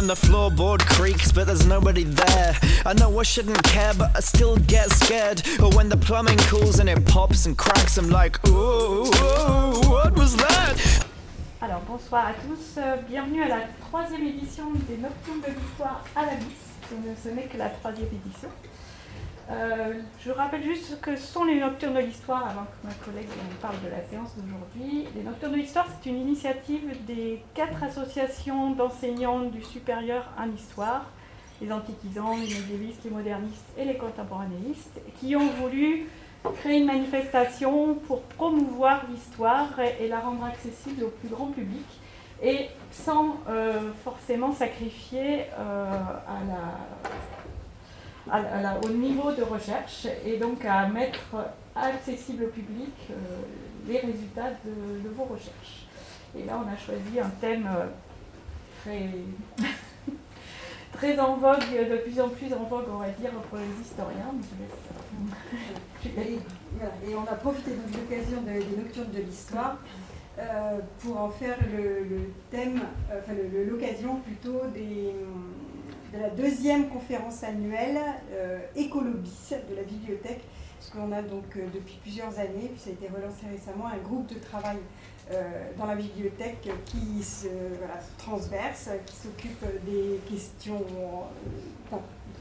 when the floorboard creaks, but there's nobody there. I know I shouldn't care, but I still get scared. Or when the plumbing cools and it pops and cracks, I'm like, ooh, what was that? Alors bonsoir à tous, bienvenue à la 3e édition des Nocturnes de l'Histoire à la Bis. Ce n'est que la 3e édition. Je rappelle juste ce que sont les Nocturnes de l'Histoire avant que ma collègue nous parle de la séance d'aujourd'hui. Les Nocturnes de l'Histoire, c'est une initiative des 4 associations d'enseignants du supérieur en histoire, les antiquisants, les médiévistes, les modernistes et les contemporanéistes, qui ont voulu créer une manifestation pour promouvoir l'histoire et la rendre accessible au plus grand public, et sans forcément sacrifier au niveau de recherche, et donc à mettre accessible au public les résultats de vos recherches. Et là, on a choisi un thème très en vogue, de plus en plus en vogue, on va dire, pour les historiens. Et on a profité donc de l'occasion des Nocturnes de l'Histoire pour en faire le thème, l'occasion plutôt de la 2e conférence annuelle Écolobis de la bibliothèque, parce qu'on a donc depuis plusieurs années, puis ça a été relancé récemment, un groupe de travail dans la bibliothèque qui se transverse, qui s'occupe des questions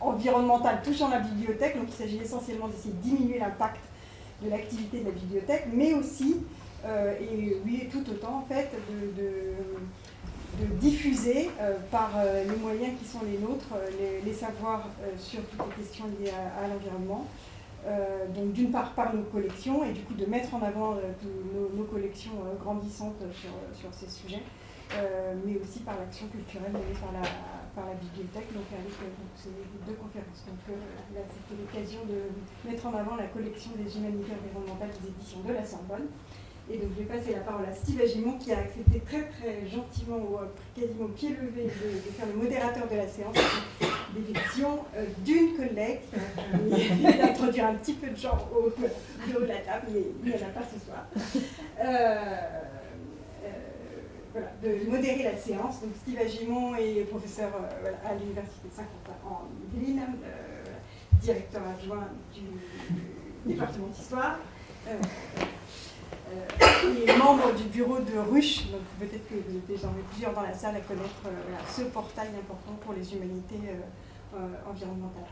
environnementales touchant la bibliothèque. Donc il s'agit essentiellement d'essayer de diminuer l'impact de l'activité de la bibliothèque, mais aussi, et tout autant en fait, de diffuser par les moyens qui sont les nôtres les savoirs sur toutes les questions liées à l'environnement. Donc d'une part par nos collections, et du coup de mettre en avant nos collections grandissantes sur ces sujets, mais aussi par l'action culturelle menée par la bibliothèque, donc avec ces 2 conférences. Donc là, c'était l'occasion de mettre en avant la collection des humanités environnementales des éditions de la Sorbonne. Et donc je vais passer la parole à Steve Agimon, qui a accepté très très gentiment, quasiment au pied levé, de faire le modérateur de la séance d'élection d'une collègue, d'introduire un petit peu de genre au bureau de la table, mais il n'y en a pas ce soir. De modérer la séance. Donc Steve Agimon est professeur à l'Université Saint-Quentin en Yvelines, directeur adjoint du département d'histoire. Il est membre du bureau de Ruche, donc peut-être que vous êtes déjà plusieurs dans la salle à connaître ce portail important pour les humanités environnementales.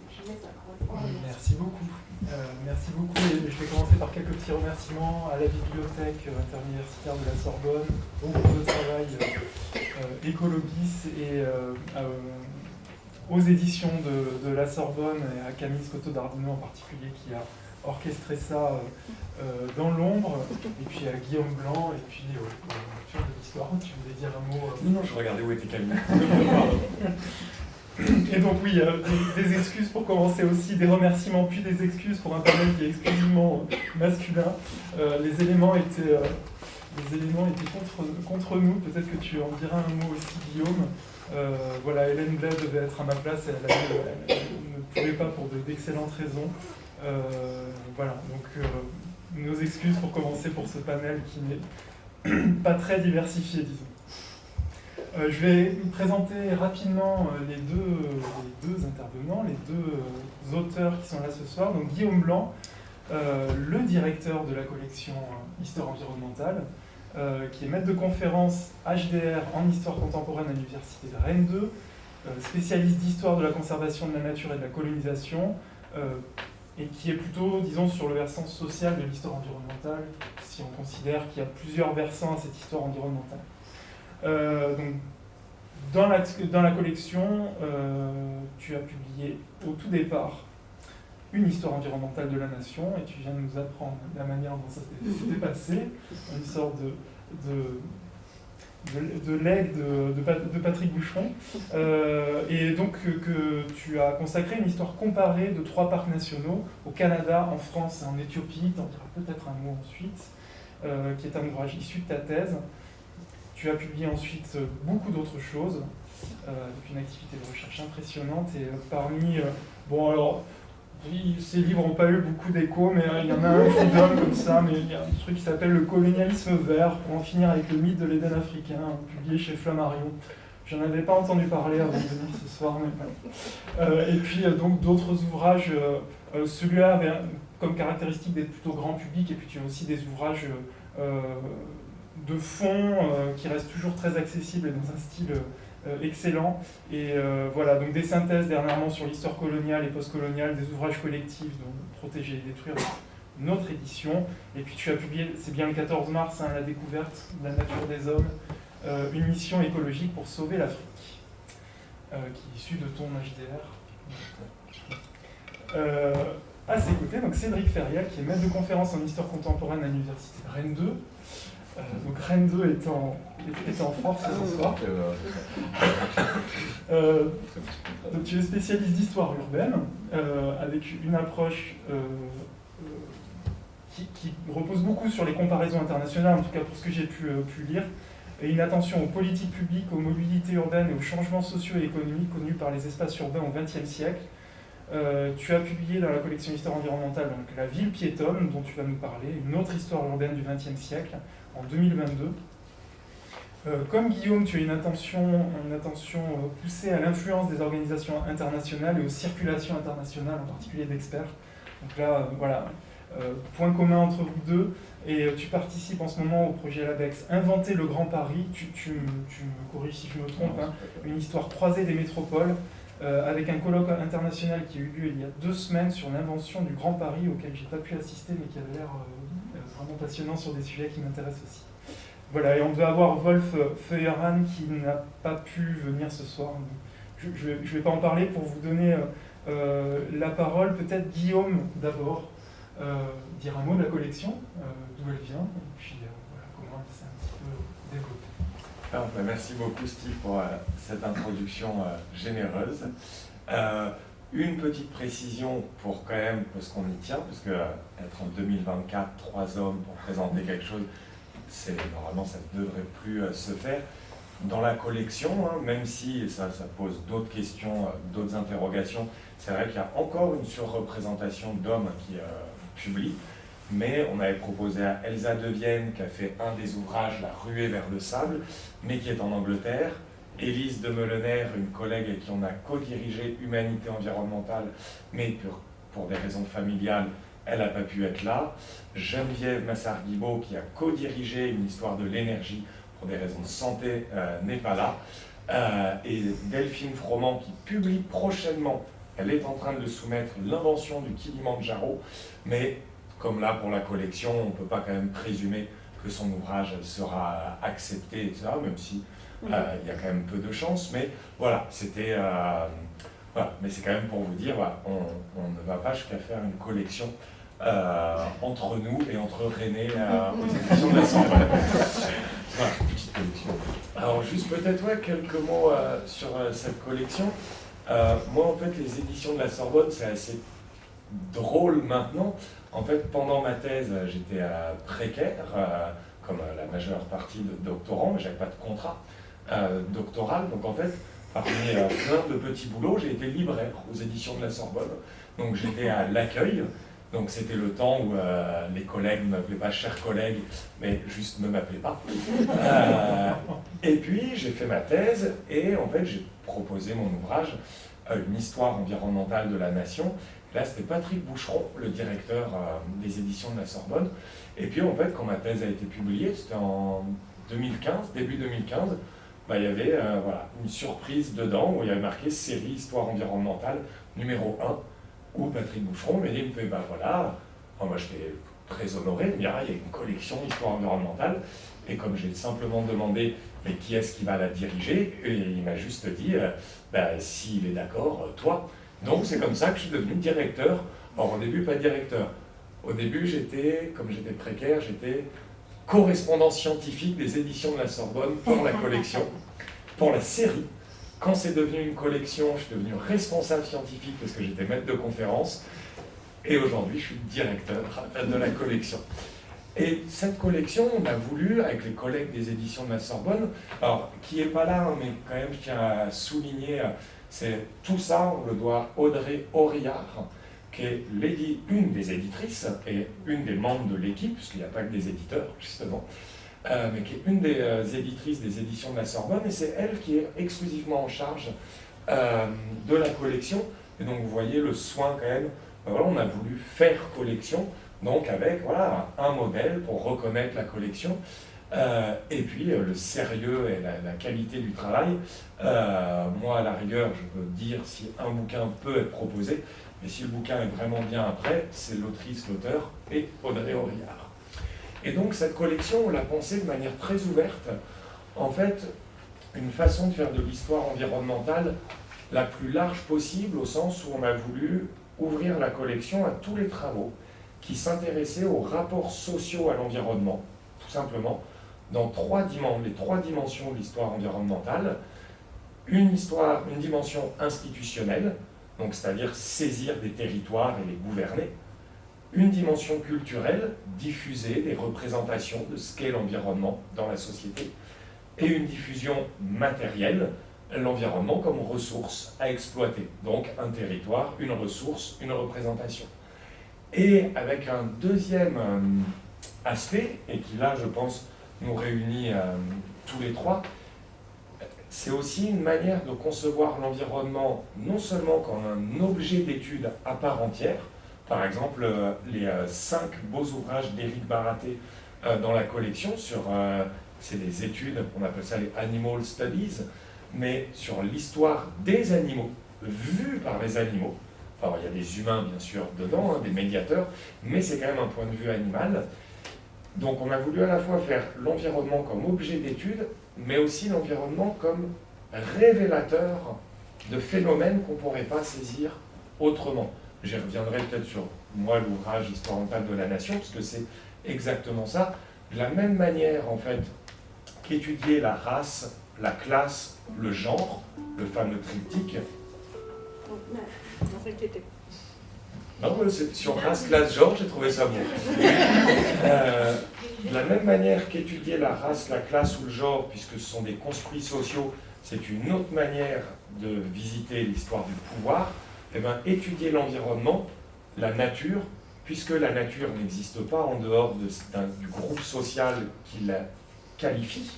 Je laisse la parole. Merci beaucoup. Merci beaucoup. Et je vais commencer par quelques petits remerciements à la bibliothèque interuniversitaire de la Sorbonne, au groupe de travail Écolobis et aux éditions de la Sorbonne, et à Camille Scotto d'Ardino en particulier, qui a orchestré ça dans l'ombre, et puis à Guillaume Blanc, et puis aux Nocturnes de l'Histoire. Tu voulais dire un mot Non, je regardais où était Camille. Et donc oui, des excuses pour commencer aussi, des remerciements, puis des excuses pour un panel qui est exclusivement masculin. Les éléments étaient contre nous, peut-être que tu en diras un mot aussi, Guillaume. Hélène Blais devait être à ma place, et elle ne pouvait pas pour d'excellentes raisons. Donc nos excuses pour commencer pour ce panel qui n'est pas très diversifié, disons. Je vais présenter rapidement les deux intervenants, les 2 auteurs qui sont là ce soir. Donc Guillaume Blanc, le directeur de la collection Histoire environnementale, qui est maître de conférence HDR en histoire contemporaine à l'Université de Rennes 2, spécialiste d'histoire de la conservation de la nature et de la colonisation, et qui est plutôt, disons, sur le versant social de l'histoire environnementale, si on considère qu'il y a plusieurs versants à cette histoire environnementale. Donc, dans la collection, tu as publié au tout départ une histoire environnementale de la nation, et tu viens de nous apprendre la manière dont ça s'était passé, une sorte de legs de Patrick Boucheron, et donc que tu as consacré une histoire comparée de 3 parcs nationaux au Canada, en France et en Éthiopie. Tu en diras peut-être un mot ensuite, qui est un ouvrage issu de ta thèse. Tu as publié ensuite beaucoup d'autres choses, avec une activité de recherche impressionnante, et parmi... ces livres n'ont pas eu beaucoup d'écho, mais il y en a un qui donne comme ça, mais il y a un truc qui s'appelle « Le colonialisme vert, pour en finir avec le mythe de l'Éden africain », publié chez Flammarion. J'en avais pas entendu parler avant de venir ce soir. Mais... et puis donc d'autres ouvrages, celui-là avait comme caractéristique d'être plutôt grand public, et puis tu as aussi des ouvrages de fond qui restent toujours très accessibles et dans un style excellent. Et voilà, donc des synthèses dernièrement sur l'histoire coloniale et postcoloniale, des ouvrages collectifs dont Protéger et détruire, une autre édition. Et puis tu as publié, c'est bien le 14 mars, La découverte de la nature des hommes, une mission écologique pour sauver l'Afrique, qui est issue de ton HDR. À ses côtés, donc Cédric Ferrial, qui est maître de conférence en histoire contemporaine à l'université Rennes 2. Donc Rennes 2 est en force ce soir. Donc tu es spécialiste d'histoire urbaine, avec une approche qui repose beaucoup sur les comparaisons internationales, en tout cas pour ce que j'ai pu lire, et une attention aux politiques publiques, aux mobilités urbaines et aux changements sociaux et économiques connus par les espaces urbains au XXe siècle. Tu as publié dans la collection Histoire environnementale donc, La ville piétonne, dont tu vas nous parler, une autre histoire urbaine du XXe siècle, en 2022. Comme Guillaume, tu as une attention poussée à l'influence des organisations internationales et aux circulations internationales, en particulier d'experts. Donc là, voilà, point commun entre vous deux. Et tu participes en ce moment au projet LABEX Inventer le Grand Paris. Tu me corriges si je me trompe, hein, une histoire croisée des métropoles, avec un colloque international qui a eu lieu il y a 2 semaines sur l'invention du Grand Paris, auquel j'ai pas pu assister, mais qui avait l'air vraiment passionnant sur des sujets qui m'intéressent aussi. Voilà, et on devait avoir Wolf Feuerhahn qui n'a pas pu venir ce soir. Je ne vais pas en parler pour vous donner la parole. Peut-être Guillaume d'abord, dire un mot de la collection, d'où elle vient, et puis voilà, comment elle s'est un petit peu développée. Alors, merci beaucoup Steve pour cette introduction généreuse. Une petite précision pour quand même, parce qu'on y tient, parce que être en 2024, 3 hommes pour présenter quelque chose, normalement ça ne devrait plus se faire. Dans la collection, hein, même si ça pose d'autres questions, d'autres interrogations, c'est vrai qu'il y a encore une surreprésentation d'hommes qui publient, mais on avait proposé à Elsa de Vienne, qui a fait un des ouvrages, La ruée vers le sable, mais qui est en Angleterre, Élise de Meulener, une collègue avec qui on a co-dirigé Humanité environnementale, mais pour des raisons familiales, elle n'a pas pu être là. Geneviève Massard-Guibaud, qui a co-dirigé une histoire de l'énergie pour des raisons de santé, n'est pas là. Et Delphine Froment, qui publie prochainement, elle est en train de soumettre l'invention du Kilimandjaro, mais comme là pour la collection, on ne peut pas quand même présumer que son ouvrage sera accepté, etc., même si il y a quand même peu de chance, mais voilà, c'était... voilà, mais c'est quand même pour vous dire, voilà, on ne va pas jusqu'à faire une collection entre nous et entre René aux éditions de la Sorbonne. Voilà, petite collection. Alors juste peut-être quelques mots sur cette collection. Moi en fait les éditions de la Sorbonne c'est assez drôle maintenant. En fait pendant ma thèse j'étais précaire, comme la majeure partie de doctorants, mais j'avais pas de contrat doctoral, donc en fait parmi plein de petits boulots, j'ai été libraire aux éditions de la Sorbonne. Donc j'étais à l'accueil, donc c'était le temps où les collègues ne m'appelaient pas cher collègue, mais juste ne m'appelaient pas. Et puis j'ai fait ma thèse et en fait j'ai proposé mon ouvrage, Une histoire environnementale de la nation. Là c'était Patrick Boucheron, le directeur des éditions de la Sorbonne. Et puis en fait quand ma thèse a été publiée, c'était en 2015, début 2015, il y avait une surprise dedans où il y avait marqué série Histoire environnementale numéro 1, où Patrick Boucheron m'a dit, voilà, moi j'étais très honoré, il y a une collection Histoire environnementale, et comme j'ai simplement demandé, mais qui est-ce qui va la diriger, et il m'a juste dit, s'il est d'accord, toi. Donc c'est comme ça que je suis devenu directeur. Or au début pas directeur, au début comme j'étais précaire, j'étais correspondant scientifique des éditions de la Sorbonne pour la collection, pour la série. Quand c'est devenu une collection, je suis devenu responsable scientifique parce que j'étais maître de conférence. Et aujourd'hui, je suis directeur de la collection. Et cette collection, on a voulu, avec les collègues des éditions de la Sorbonne, alors qui n'est pas là, mais quand même, je tiens à souligner, c'est tout ça, on le doit à Audrey Auriard, qui est une des éditrices et une des membres de l'équipe, puisqu'il n'y a pas que des éditeurs, justement. mais qui est une des éditrices des éditions de la Sorbonne, et c'est elle qui est exclusivement en charge de la collection. Et donc vous voyez le soin quand même, voilà, on a voulu faire collection, donc avec voilà, un modèle pour reconnaître la collection, et puis le sérieux et la qualité du travail. Moi à la rigueur, je peux dire si un bouquin peut être proposé, mais si le bouquin est vraiment bien après, c'est l'autrice, l'auteur et Audrey Horillard. Et donc cette collection, on l'a pensée de manière très ouverte, en fait, une façon de faire de l'histoire environnementale la plus large possible, au sens où on a voulu ouvrir la collection à tous les travaux qui s'intéressaient aux rapports sociaux à l'environnement, tout simplement, dans les trois dimensions de l'histoire environnementale. Une dimension institutionnelle, donc c'est-à-dire saisir des territoires et les gouverner. Une dimension culturelle, diffuser des représentations de ce qu'est l'environnement dans la société. Et une diffusion matérielle, l'environnement comme ressource à exploiter. Donc un territoire, une ressource, une représentation. Et avec un deuxième aspect, et qui là je pense nous réunit tous les trois, c'est aussi une manière de concevoir l'environnement non seulement comme un objet d'étude à part entière, par exemple les 5 beaux ouvrages d'Éric Baraté dans la collection, c'est des études, on appelle ça les Animal Studies, mais sur l'histoire des animaux, vue par les animaux. Alors il y a des humains bien sûr dedans, des médiateurs, mais c'est quand même un point de vue animal. Donc on a voulu à la fois faire l'environnement comme objet d'étude, mais aussi l'environnement comme révélateur de phénomènes qu'on ne pourrait pas saisir autrement. J'y reviendrai peut-être sur moi l'ouvrage Histoire mentale de la nation, parce que c'est exactement ça. De la même manière en fait qu'étudier la race, la classe, le genre, le fameux triptyque. Non, c'est sur race, classe, genre, j'ai trouvé ça bon. De la même manière qu'étudier la race, la classe ou le genre, puisque ce sont des construits sociaux, c'est une autre manière de visiter l'histoire du pouvoir, et bien étudier l'environnement, la nature, puisque la nature n'existe pas en dehors du groupe social qui la qualifie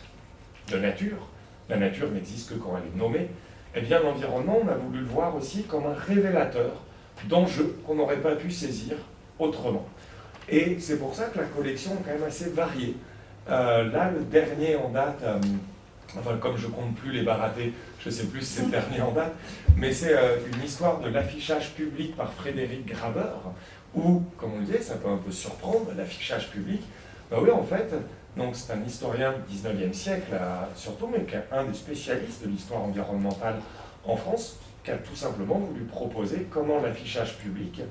de nature. La nature n'existe que quand elle est nommée. Eh bien l'environnement, on a voulu le voir aussi comme un révélateur d'enjeux qu'on n'aurait pas pu saisir autrement. Et c'est pour ça que la collection est quand même assez variée. Là, le dernier en date, enfin comme je compte plus les Baratés, je ne sais plus si c'est le dernier en date, mais c'est une histoire de l'affichage public par Frédéric Graber, où, comme on le disait, ça peut un peu surprendre, l'affichage public. Ben oui, en fait, donc c'est un historien du 19e siècle, surtout, mais qui est un des spécialistes de l'histoire environnementale en France, qui a tout simplement voulu proposer comment l'affichage public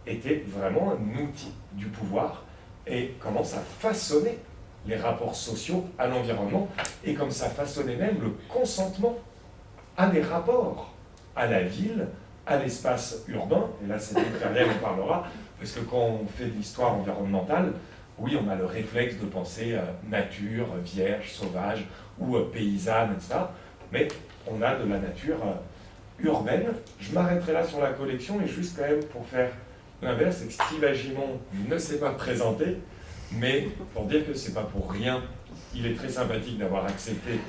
était vraiment un outil du pouvoir et comment ça façonnait les rapports sociaux à l'environnement et comme ça façonnait même le consentement à des rapports à la ville, à l'espace urbain. Et là, Cédric Ferriel en parlera, parce que quand on fait de l'histoire environnementale, oui, on a le réflexe de penser nature, vierge, sauvage ou paysanne, etc. Mais on a de la nature urbaine. Je m'arrêterai là sur la collection et juste quand même pour faire l'inverse, c'est que Steve Agimon ne s'est pas présenté, mais pour dire que c'est pas pour rien, il est très sympathique d'avoir accepté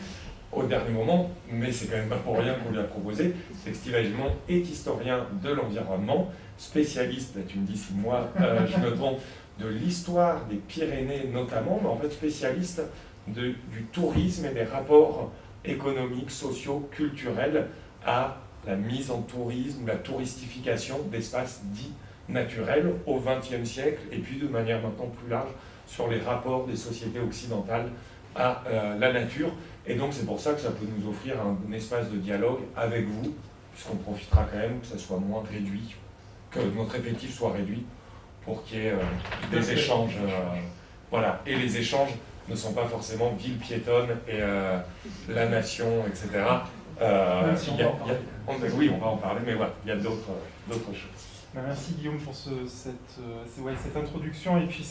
au dernier moment, mais c'est quand même pas pour rien qu'on lui a proposé, c'est que Steve Agimon est historien de l'environnement, spécialiste, là tu me dis si moi je me trompe, de l'histoire des Pyrénées notamment, mais en fait spécialiste du tourisme et des rapports économiques, sociaux, culturels à la mise en tourisme, la touristification d'espaces dits naturels au XXe siècle, et puis de manière maintenant plus large sur les rapports des sociétés occidentales à la nature. Et donc c'est pour ça que ça peut nous offrir un espace de dialogue avec vous, puisqu'on profitera quand même que ça soit moins réduit, que notre effectif soit réduit, pour qu'il y ait des échanges. Voilà. Et les échanges ne sont pas forcément ville piétonne et la nation, etc. Oui, on va en parler, mais voilà, il y a d'autres choses. Merci Guillaume pour cette introduction et puis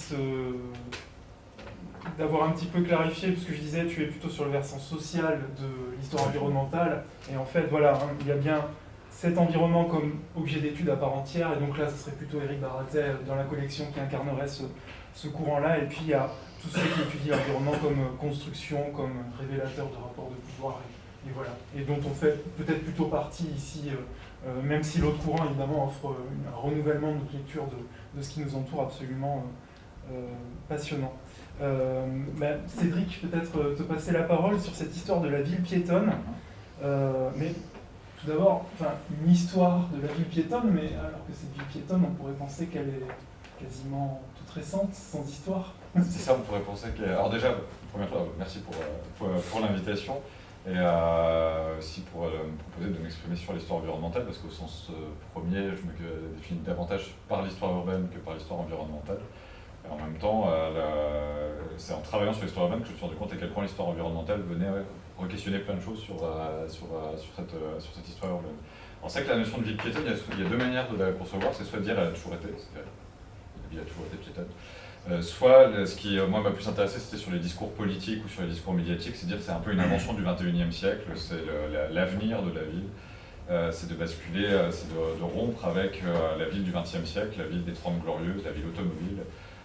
d'avoir un petit peu clarifié, parce que je disais, tu es plutôt sur le versant social de l'histoire environnementale, et en fait, voilà, hein, il y a bien cet environnement comme objet d'étude à part entière, et donc là, ce serait plutôt Éric Baraté dans la collection qui incarnerait ce courant-là, et puis il y a tous ceux qui étudient l'environnement comme construction, comme révélateur de rapports de pouvoir, et voilà, et dont on fait peut-être plutôt partie ici, même si l'autre courant évidemment offre un renouvellement de notre lecture de ce qui nous entoure absolument passionnant. Cédric, peut-être te passer la parole sur cette histoire de la ville piétonne, mais tout d'abord, une histoire de la ville piétonne, mais alors que cette ville piétonne, on pourrait penser qu'elle est quasiment toute récente, sans histoire. C'est ça, on pourrait penser qu'elle... Alors déjà, première fois, merci pour l'invitation, et aussi pour me proposer de m'exprimer sur l'histoire environnementale, parce qu'au sens premier, je me définis davantage par l'histoire urbaine que par l'histoire environnementale. Et en même temps, c'est en travaillant sur l'histoire urbaine que je me suis rendu compte à quel point l'histoire environnementale venait re-questionner plein de choses sur cette histoire urbaine. Alors c'est vrai que la notion de ville piétonne, il y a deux manières de la concevoir, c'est soit dire elle a toujours été, c'est-à-dire la ville a toujours été piétonne, soit ce qui moi m'a plus intéressé c'était sur les discours politiques ou sur les discours médiatiques, c'est dire que c'est un peu une invention du 21e siècle, c'est l'avenir de la ville, c'est de basculer, c'est de rompre avec la ville du 20e siècle, la ville des 30 glorieuses, la ville automobile,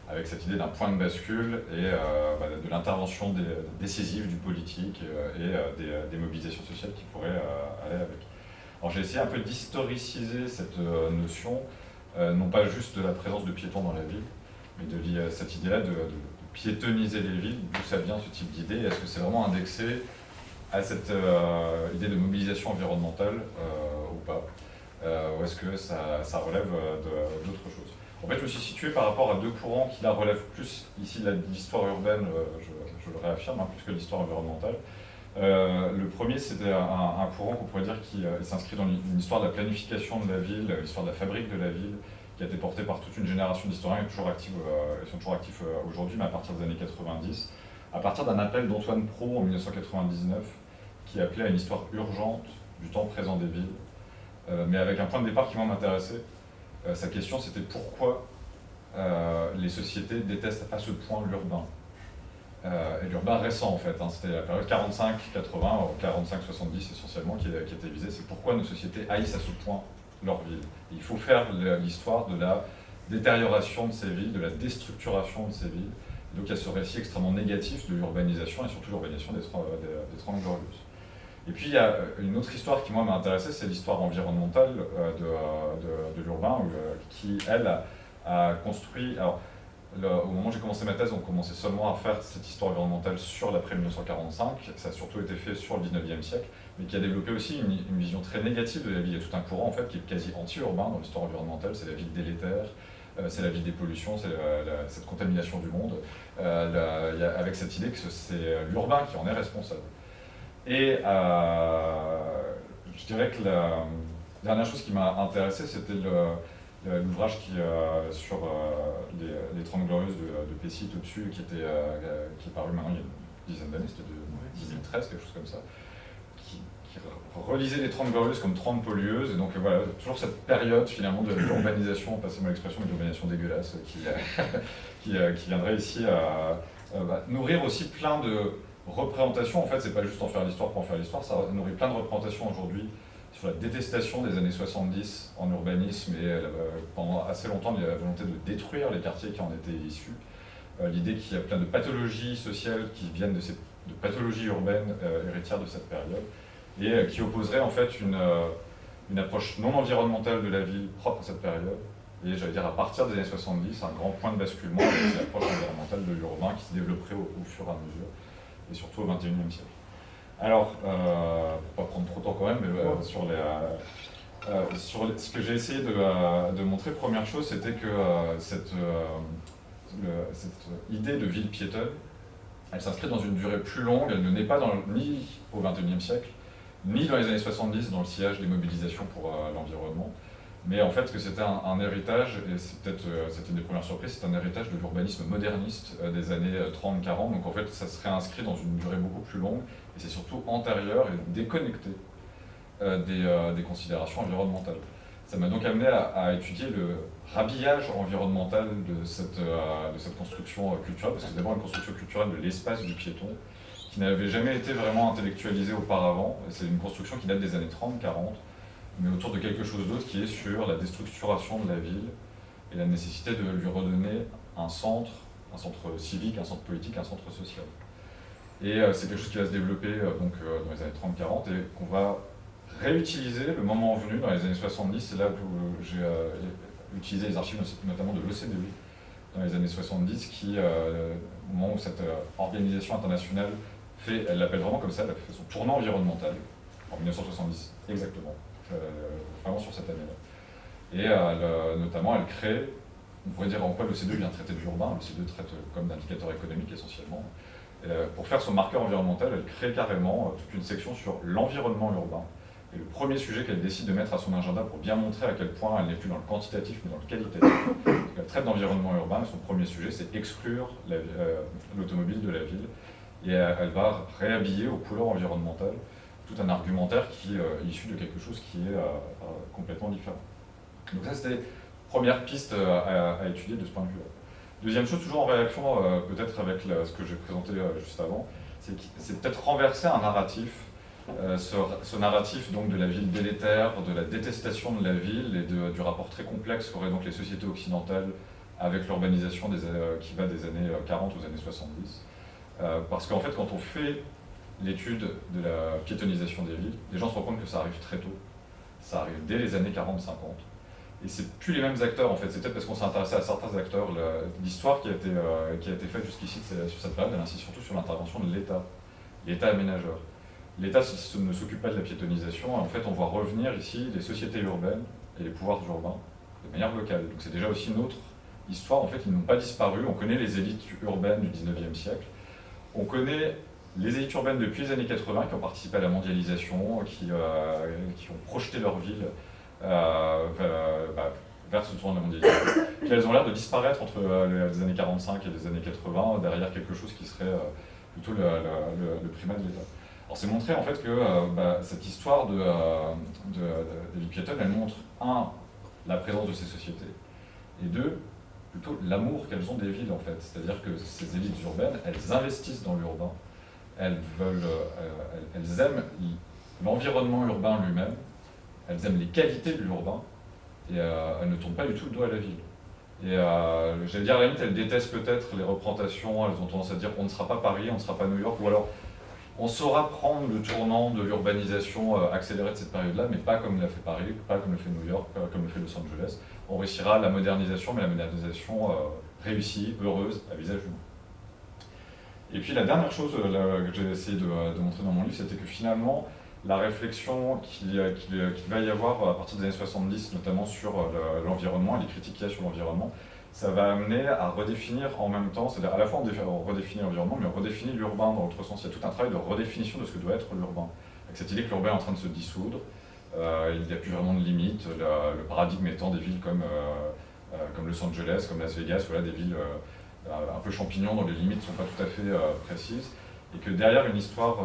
avec cette idée d'un point de bascule et de l'intervention décisive du politique et des mobilisations sociales qui pourraient aller avec. Alors j'ai essayé un peu d'historiciser cette notion, non pas juste de la présence de piétons dans la ville, mais de cette idée-là de piétonniser les villes, d'où ça vient ce type d'idée, est-ce que c'est vraiment indexé à cette idée de mobilisation environnementale ou pas, ou est-ce que ça relève d'autres choses. En fait, je me suis situé par rapport à deux courants qui là relèvent plus ici de l'histoire urbaine, je le réaffirme, plus que l'histoire environnementale. Le premier, c'était un courant qu'on pourrait dire qui s'inscrit dans une histoire de la planification de la ville, l'histoire de la fabrique de la ville, qui a été portée par toute une génération d'historiens qui sont toujours actifs aujourd'hui, mais à partir des années 90, à partir d'un appel d'Antoine Pro en 1999, qui appelait à une histoire urgente du temps présent des villes, mais avec un point de départ qui m'intéressait. Sa question, c'était pourquoi les sociétés détestent à ce point l'urbain. Et l'urbain récent, en fait, c'était la période 45-80, 45-70 essentiellement, qui était visée. C'est pourquoi nos sociétés haïssent à ce point leur ville. Et il faut faire l'histoire de la détérioration de ces villes, de la déstructuration de ces villes. Et donc il y a ce récit extrêmement négatif de l'urbanisation, et surtout l'urbanisation des 30 glorieuses. Et puis il y a une autre histoire qui moi m'a intéressé, c'est l'histoire environnementale de l'urbain, qui elle a construit. Alors, au moment où j'ai commencé ma thèse, on commençait seulement à faire cette histoire environnementale sur l'après 1945, ça a surtout été fait sur le 19e siècle, mais qui a développé aussi une vision très négative de la ville. Il y a tout un courant en fait qui est quasi anti-urbain dans l'histoire environnementale, c'est la ville délétère, c'est la ville des pollutions, c'est cette contamination du monde, avec cette idée que c'est l'urbain qui en est responsable. Et je dirais que la dernière chose qui m'a intéressé, c'était l'ouvrage sur les 30 glorieuses de Pessit au-dessus, qui est paru maintenant il y a une dizaine d'années, c'était de 2013, quelque chose comme ça, qui relisait les 30 glorieuses comme 30 pollueuses, et donc voilà, toujours cette période finalement de l'urbanisation, passez-moi l'expression, de l'urbanisation dégueulasse, qui viendrait ici nourrir aussi plein de représentations. En fait, c'est pas juste en faire l'histoire pour en faire l'histoire, ça nourrit plein de représentations aujourd'hui sur la détestation des années 70 en urbanisme, et pendant assez longtemps, il y a la volonté de détruire les quartiers qui en étaient issus. L'idée qu'il y a plein de pathologies sociales qui viennent de pathologies urbaines héritières de cette période, et qui opposerait en fait une approche non environnementale de la ville propre à cette période, et j'allais dire à partir des années 70, un grand point de basculement avec une approche environnementale de l'urbain qui se développerait au fur et à mesure, et surtout au XXIe siècle. Alors, pour ne pas prendre trop de temps quand même, mais sur ce que j'ai essayé de montrer, première chose, c'était que cette idée de ville piétonne, elle s'inscrit dans une durée plus longue, elle ne naît pas ni au XXIe siècle, ni dans les années 70, dans le sillage des mobilisations pour l'environnement, mais en fait que c'était un héritage, et c'était une des premières surprises, c'est un héritage de l'urbanisme moderniste des années 30-40, donc en fait ça serait inscrit dans une durée beaucoup plus longue, et c'est surtout antérieur et déconnecté des considérations environnementales. Ça m'a donc amené à étudier le rhabillage environnemental de cette construction culturelle, parce que c'est d'abord une construction culturelle de l'espace du piéton, qui n'avait jamais été vraiment intellectualisée auparavant. C'est une construction qui date des années 30-40, mais autour de quelque chose d'autre qui est sur la déstructuration de la ville et la nécessité de lui redonner un centre un centre civique, un centre politique, un centre social. Et c'est quelque chose qui va se développer donc, dans les années 30-40 et qu'on va réutiliser le moment venu dans les années 70. C'est là où j'ai utilisé les archives notamment de l'OCDE dans les années 70, qui, au moment où cette organisation internationale fait, elle l'appelle vraiment comme ça, elle a fait son tournant environnemental, en 1970 exactement, vraiment sur cette année-là. Et notamment, elle crée, on pourrait dire en quoi l'OCDE vient traiter de l'urbain, l'OCDE traite comme d'indicateur économique essentiellement. Pour faire son marqueur environnemental, elle crée carrément toute une section sur l'environnement urbain. Et le premier sujet qu'elle décide de mettre à son agenda pour bien montrer à quel point elle n'est plus dans le quantitatif mais dans le qualitatif, elle traite d'environnement urbain et son premier sujet c'est exclure l'automobile de la ville. Et elle va réhabiller aux couleurs environnementales tout un argumentaire qui est issu de quelque chose qui est complètement différent. Donc ça c'était première piste à étudier de ce point de vue-là. Deuxième chose, toujours en réaction peut-être avec ce que j'ai présenté juste avant, c'est peut-être renverser un narratif, ce narratif donc de la ville délétère, de la détestation de la ville et du rapport très complexe qu'auraient donc les sociétés occidentales avec l'urbanisation qui va des années 40 aux années 70. Parce qu'en fait, quand on fait l'étude de la piétonisation des villes, les gens se rendent compte que ça arrive très tôt. Ça arrive dès les années 40-50. Et c'est plus les mêmes acteurs en fait, c'est peut-être parce qu'on s'est intéressé à certains acteurs. L'histoire qui a été faite jusqu'ici sur cette période, elle insiste surtout sur l'intervention de l'État aménageur. L'État ne s'occupe pas de la piétonisation, en fait on voit revenir ici les sociétés urbaines et les pouvoirs urbains de manière locale. Donc c'est déjà aussi une autre histoire, en fait ils n'ont pas disparu, on connaît les élites urbaines du 19e siècle, on connaît les élites urbaines depuis les années 80 qui ont participé à la mondialisation, qui ont projeté leur ville vers ce tournant de la mondialisation, puis elles ont l'air de disparaître entre les années 45 et les années 80, derrière quelque chose qui serait plutôt le primat de l'État. Alors c'est montrer en fait que cette histoire des villes piétonnes, elle montre, un, la présence de ces sociétés, et deux, plutôt l'amour qu'elles ont des villes en fait. C'est-à-dire que ces élites urbaines, elles investissent dans l'urbain, elles aiment l'environnement urbain lui-même, elles aiment les qualités de l'urbain, et elles ne tournent pas du tout le dos à la ville. Et j'allais dire, à la limite, elles détestent peut-être les représentations, elles ont tendance à dire on ne sera pas Paris, on ne sera pas New York, ou alors on saura prendre le tournant de l'urbanisation accélérée de cette période-là, mais pas comme l'a fait Paris, pas comme le fait New York, pas comme le fait Los Angeles. On réussira la modernisation, mais la modernisation réussie, heureuse, à visage humain. Et puis la dernière chose que j'ai essayé de montrer dans mon livre, c'était que finalement, la réflexion qu'il va y avoir à partir des années 70, notamment sur l'environnement et les critiques qu'il y a sur l'environnement, ça va amener à redéfinir en même temps, c'est-à-dire à la fois on redéfinit l'environnement, mais on redéfinit l'urbain dans l'autre sens. Il y a tout un travail de redéfinition de ce que doit être l'urbain. Avec cette idée que l'urbain est en train de se dissoudre, il n'y a plus vraiment de limites, le paradigme étant des villes comme Los Angeles, comme Las Vegas, voilà, des villes un peu champignons dont les limites ne sont pas tout à fait précises, et que derrière une histoire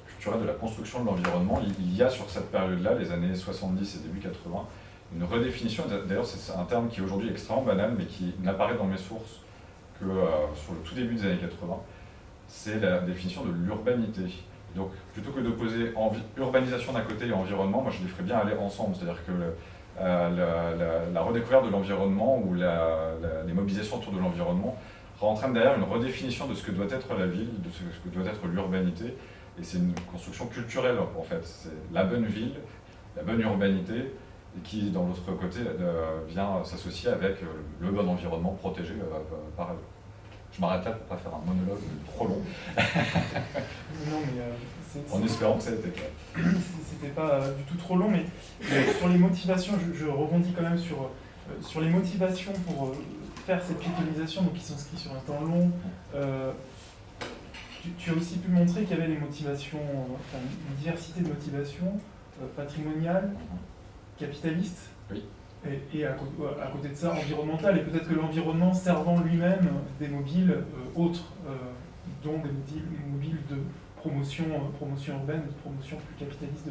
culturelle de la construction de l'environnement, il y a sur cette période-là, les années 70 et début 80, une redéfinition, d'ailleurs c'est un terme qui est aujourd'hui extrêmement banal, mais qui n'apparaît dans mes sources que sur le tout début des années 80, c'est la définition de l'urbanité. Donc plutôt que d'opposer urbanisation d'un côté et environnement, moi je les ferais bien aller ensemble, c'est-à-dire que la redécouverte de l'environnement ou les mobilisations autour de l'environnement entraîne derrière une redéfinition de ce que doit être la ville, de ce que doit être l'urbanité, et c'est une construction culturelle en fait, c'est la bonne ville, la bonne urbanité, et qui, dans l'autre côté, vient s'associer avec le bon environnement protégé par elle. Je m'arrête là pour ne pas faire un monologue trop long. Non, mais en espérant que ça ait été clair. C'était pas du tout trop long, mais sur les motivations, je rebondis quand même sur les motivations pour faire cette piétonisation, donc qui s'inscrit sur un temps long. Tu as aussi pu montrer qu'il y avait des motivations, enfin, une diversité de motivations patrimoniales, capitalistes, oui. et à côté de ça, environnementales, et peut-être que l'environnement servant lui-même des mobiles autres, dont des mobiles de promotion urbaine, de promotion plus capitaliste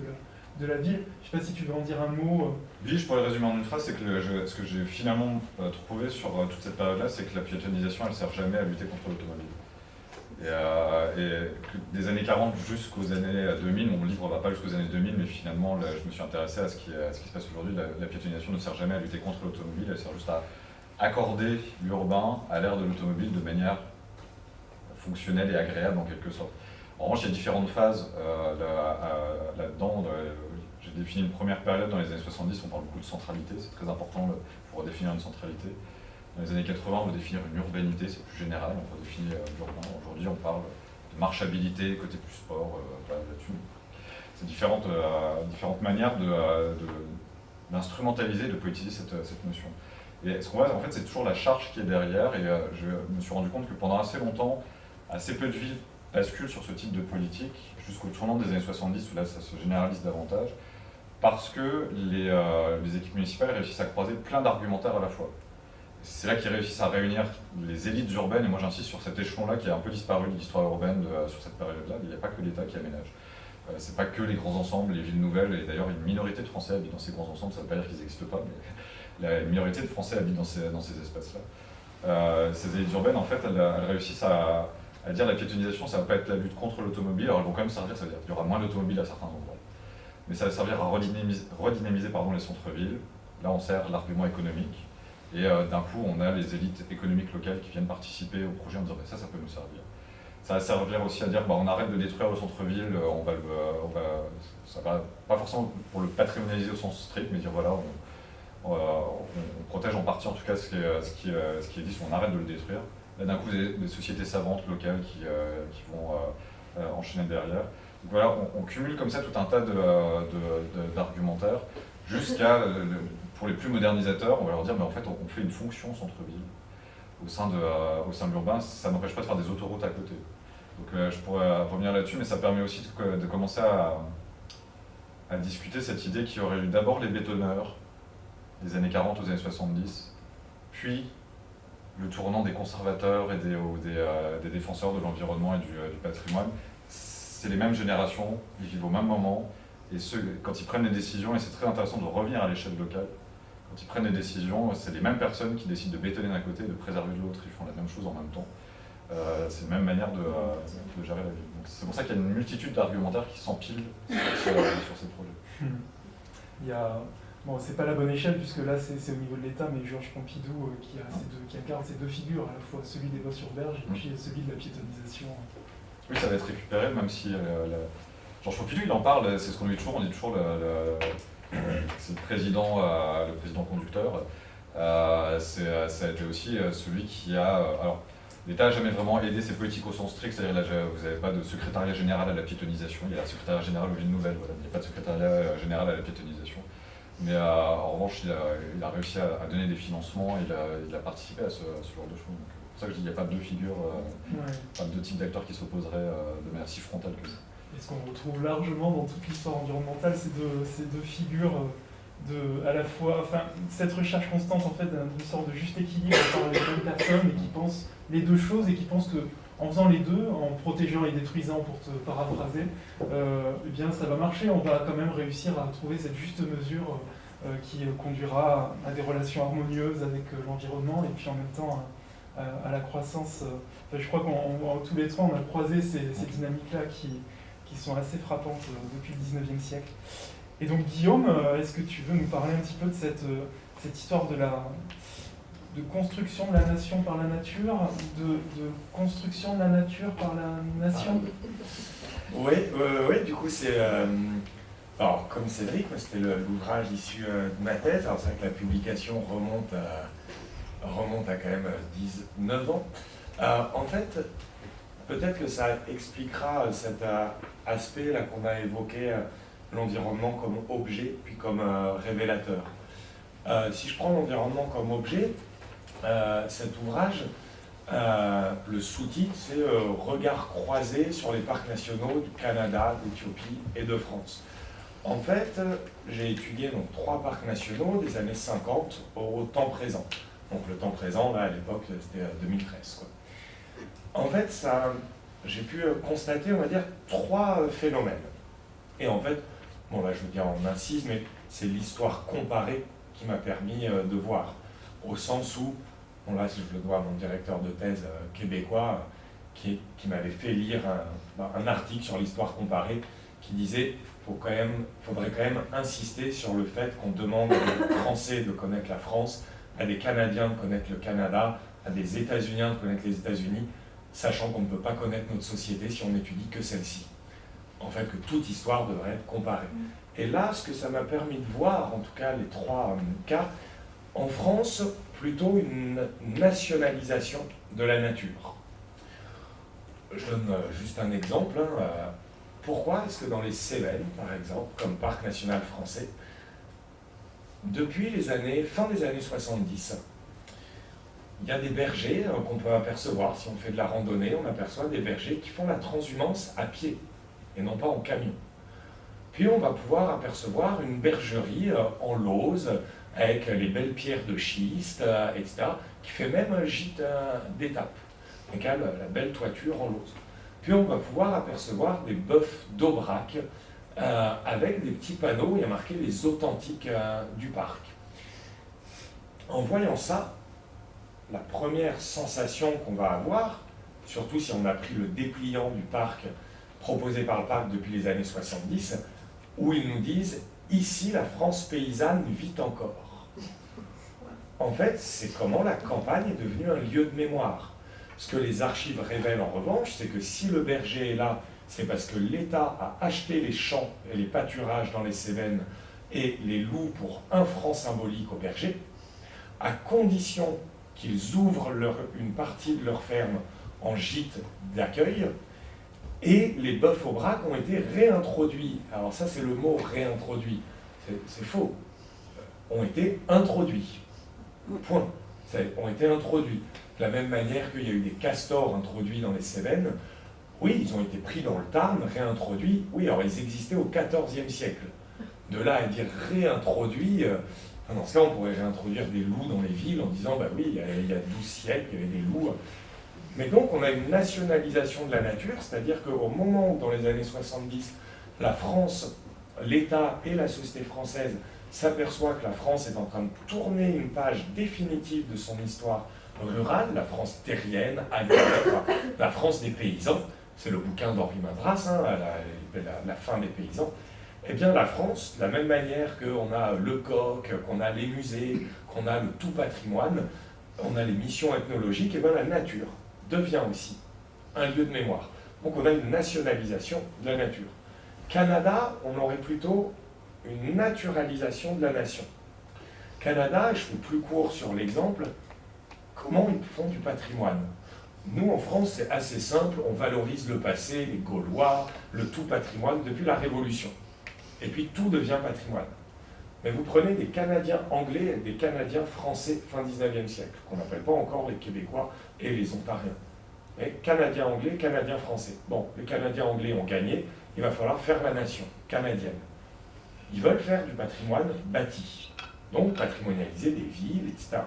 de la ville. Je ne sais pas si tu veux en dire un mot. Oui, je pourrais le résumer en une phrase, c'est que ce que j'ai finalement trouvé sur toute cette période-là, c'est que la piétonisation, elle ne sert jamais à lutter contre l'automobile. Et des années 40 jusqu'aux années 2000, mon livre ne va pas jusqu'aux années 2000, mais finalement je me suis intéressé à ce qui se passe aujourd'hui. La piétonisation ne sert jamais à lutter contre l'automobile, elle sert juste à accorder l'urbain à l'ère de l'automobile de manière fonctionnelle et agréable en quelque sorte. En revanche, il y a différentes phases là-dedans. J'ai défini une première période dans les années 70, on parle beaucoup de centralité, c'est très important pour définir une centralité. Dans les années 80, on veut définir une urbanité, c'est plus général, on veut définir l'urbain. Aujourd'hui, on parle de marchabilité, côté plus sport, là-dessus. C'est différentes manières d'instrumentaliser, de poétiser cette notion. Et ce qu'on voit, en fait, c'est toujours la charge qui est derrière, et je me suis rendu compte que pendant assez longtemps, assez peu de villes basculent sur ce type de politique, jusqu'au tournant des années 70, où là, ça se généralise davantage, parce que les équipes municipales réussissent à croiser plein d'argumentaires à la fois. C'est là qu'ils réussissent à réunir les élites urbaines, et moi j'insiste sur cet échelon-là qui a un peu disparu de l'histoire urbaine sur cette période-là. Il n'y a pas que l'État qui aménage. C'est pas que les grands ensembles, les villes nouvelles, et d'ailleurs une minorité de Français habitent dans ces grands ensembles, ça ne veut pas dire qu'ils n'existent pas, mais la minorité de Français habitent dans ces espaces-là. Ces élites urbaines, en fait, elles réussissent à dire la piétonisation, ça ne va pas être la lutte contre l'automobile, alors elles vont quand même servir, ça veut dire qu'il y aura moins d'automobiles à certains endroits. Mais ça va servir à redynamiser les centres-villes. Là, on sert l'argument économique. Et d'un coup, on a les élites économiques locales qui viennent participer au projet en disant ça peut nous servir. Ça va servir aussi à dire on arrête de détruire le centre-ville, ça va pas forcément pour le patrimonialiser au sens strict, mais dire voilà, on protège en partie en tout cas ce qui est dit, on arrête de le détruire. Là, d'un coup, des sociétés savantes locales qui vont enchaîner derrière. Donc voilà, on cumule comme ça tout un tas d'argumentaires jusqu'à, pour les plus modernisateurs, on va leur dire mais en fait on fait une fonction centre-ville au sein de l'urbain, ça n'empêche pas de faire des autoroutes à côté. Donc je pourrais revenir là-dessus, mais ça permet aussi de commencer à discuter cette idée qu'il y aurait eu d'abord les bétonneurs des années 40 aux années 70, puis le tournant des conservateurs et des défenseurs de l'environnement et du patrimoine. C'est les mêmes générations, ils vivent au même moment, et quand ils prennent des décisions, et c'est très intéressant de revenir à l'échelle locale, quand ils prennent des décisions, c'est les mêmes personnes qui décident de bétonner d'un côté et de préserver de l'autre, ils font la même chose en même temps. C'est la même manière de gérer la ville. C'est pour ça qu'il y a une multitude d'argumentaires qui s'empilent sur ces projets. Il y a... Bon, c'est pas la bonne échelle puisque là c'est au niveau de l'État, mais Georges Pompidou qui incarne ces deux figures, à la fois celui des bosses sur berge et puis celui de la piétonisation. Oui, ça va être récupéré, même si Georges Pompidou il en parle, c'est ce qu'on dit toujours, c'est le président conducteur. Ça a été aussi celui qui a... alors, l'État n'a jamais vraiment aidé ces politiques au sens strict, c'est-à-dire là vous n'avez pas de secrétariat général à la piétonisation, il y a un secrétariat général aux villes nouvelles, voilà. Il n'y a pas de secrétariat général à la piétonisation. Mais en revanche, il a réussi à donner des financements, il a participé à ce genre de choses. C'est pour ça que je dis qu'il n'y a pas deux figures, pas deux types d'acteurs qui s'opposeraient de manière si frontale que ça. Et ce qu'on retrouve largement dans toute l'histoire environnementale, ces deux figures à la fois, enfin, cette recherche constante en fait d'une sorte de juste équilibre entre les deux personnes et qui pensent les deux choses et qui pensent que en faisant les deux, en protégeant et détruisant pour te paraphraser, eh bien ça va marcher, on va quand même réussir à trouver cette juste mesure qui conduira à des relations harmonieuses avec l'environnement et puis en même temps à la croissance. Enfin, je crois qu'en tous les trois on a croisé ces dynamiques-là qui sont assez frappantes depuis le 19e siècle. Et donc Guillaume, est-ce que tu veux nous parler un petit peu de cette histoire de construction de la nation par la nature, de construction de la nature par la nation? Oui, du coup c'est... alors comme Cédric, c'était l'ouvrage issu de ma thèse, alors c'est vrai que la publication remonte à quand même 19 ans. En fait, peut-être que ça expliquera cet aspect là qu'on a évoqué, l'environnement comme objet, puis comme révélateur. Si je prends l'environnement comme objet, cet ouvrage, le sous-titre, c'est Regard croisé sur les parcs nationaux du Canada, d'Éthiopie et de France. En fait, j'ai étudié donc 3 parcs nationaux des années 50 au temps présent. Donc le temps présent, là, à l'époque, c'était 2013. Quoi. En fait, j'ai pu constater, on va dire, 3 phénomènes. Et en fait, bon là je veux dire en incise, mais c'est l'histoire comparée qui m'a permis de voir. Au sens où, bon là je le dois à mon directeur de thèse québécois, qui m'avait fait lire un article sur l'histoire comparée qui disait faudrait quand même insister sur le fait qu'on demande aux Français de connaître la France, à des Canadiens de connaître le Canada, à des États-Uniens de connaître les États-Unis, sachant qu'on ne peut pas connaître notre société si on n'étudie que celle-ci. En fait, que toute histoire devrait être comparée. Et là, ce que ça m'a permis de voir, en tout cas les 3 cas, en France, plutôt une nationalisation de la nature. Je donne juste un exemple. Pourquoi est-ce que dans les Cévennes, par exemple, comme parc national français, depuis fin des années 70, il y a des bergers qu'on peut apercevoir, si on fait de la randonnée, on aperçoit des bergers qui font la transhumance à pied, et non pas en camion. Puis on va pouvoir apercevoir une bergerie en lauze, avec les belles pierres de schiste, etc., qui fait même un gîte d'étape, avec la belle toiture en lauze. Puis on va pouvoir apercevoir des bœufs d'Aubrac, avec des petits panneaux, il y a marqué les authentiques du parc. En voyant ça, la première sensation qu'on va avoir, surtout si on a pris le dépliant du parc proposé par le parc depuis les années 70, où ils nous disent « Ici, la France paysanne vit encore ». En fait, c'est comment la campagne est devenue un lieu de mémoire. Ce que les archives révèlent en revanche, c'est que si le berger est là, c'est parce que l'État a acheté les champs et les pâturages dans les Cévennes et les loue pour 1 franc symbolique aux bergers, à condition qu'ils ouvrent une partie de leur ferme en gîte d'accueil, et les bœufs Aubrac ont été réintroduits. Alors ça, c'est le mot réintroduit. C'est faux. Ont été introduits. Point. Ont été introduits. De la même manière qu'il y a eu des castors introduits dans les Cévennes, oui, ils ont été pris dans le Tarn, réintroduits. Oui, alors ils existaient au XIVe siècle. De là à dire réintroduits, dans ce cas, on pourrait réintroduire des loups dans les villes en disant, bah oui, il y a 12 siècles, il y avait des loups. Mais donc, on a une nationalisation de la nature, c'est-à-dire qu'au moment où, dans les années 70, la France, l'État et la société française s'aperçoivent que la France est en train de tourner une page définitive de son histoire rurale, la France terrienne, agricole, la France des paysans, c'est le bouquin d'Henri Madras, la fin des paysans, eh bien la France, de la même manière qu'on a le coq, qu'on a les musées, qu'on a le tout patrimoine, on a les missions ethnologiques, et bien la nature devient aussi un lieu de mémoire. Donc on a une nationalisation de la nature. Canada, on aurait plutôt une naturalisation de la nation. Canada, je fais plus court sur l'exemple, comment ils font du patrimoine? Nous, en France, c'est assez simple, on valorise le passé, les Gaulois, le tout patrimoine depuis la Révolution. Et puis tout devient patrimoine. Mais vous prenez des Canadiens anglais et des Canadiens français fin 19e siècle, qu'on n'appelle pas encore les Québécois et les Ontariens. Mais Canadiens anglais, Canadiens français. Bon, les Canadiens anglais ont gagné, il va falloir faire la nation canadienne. Ils veulent faire du patrimoine bâti, donc patrimonialiser des villes, etc.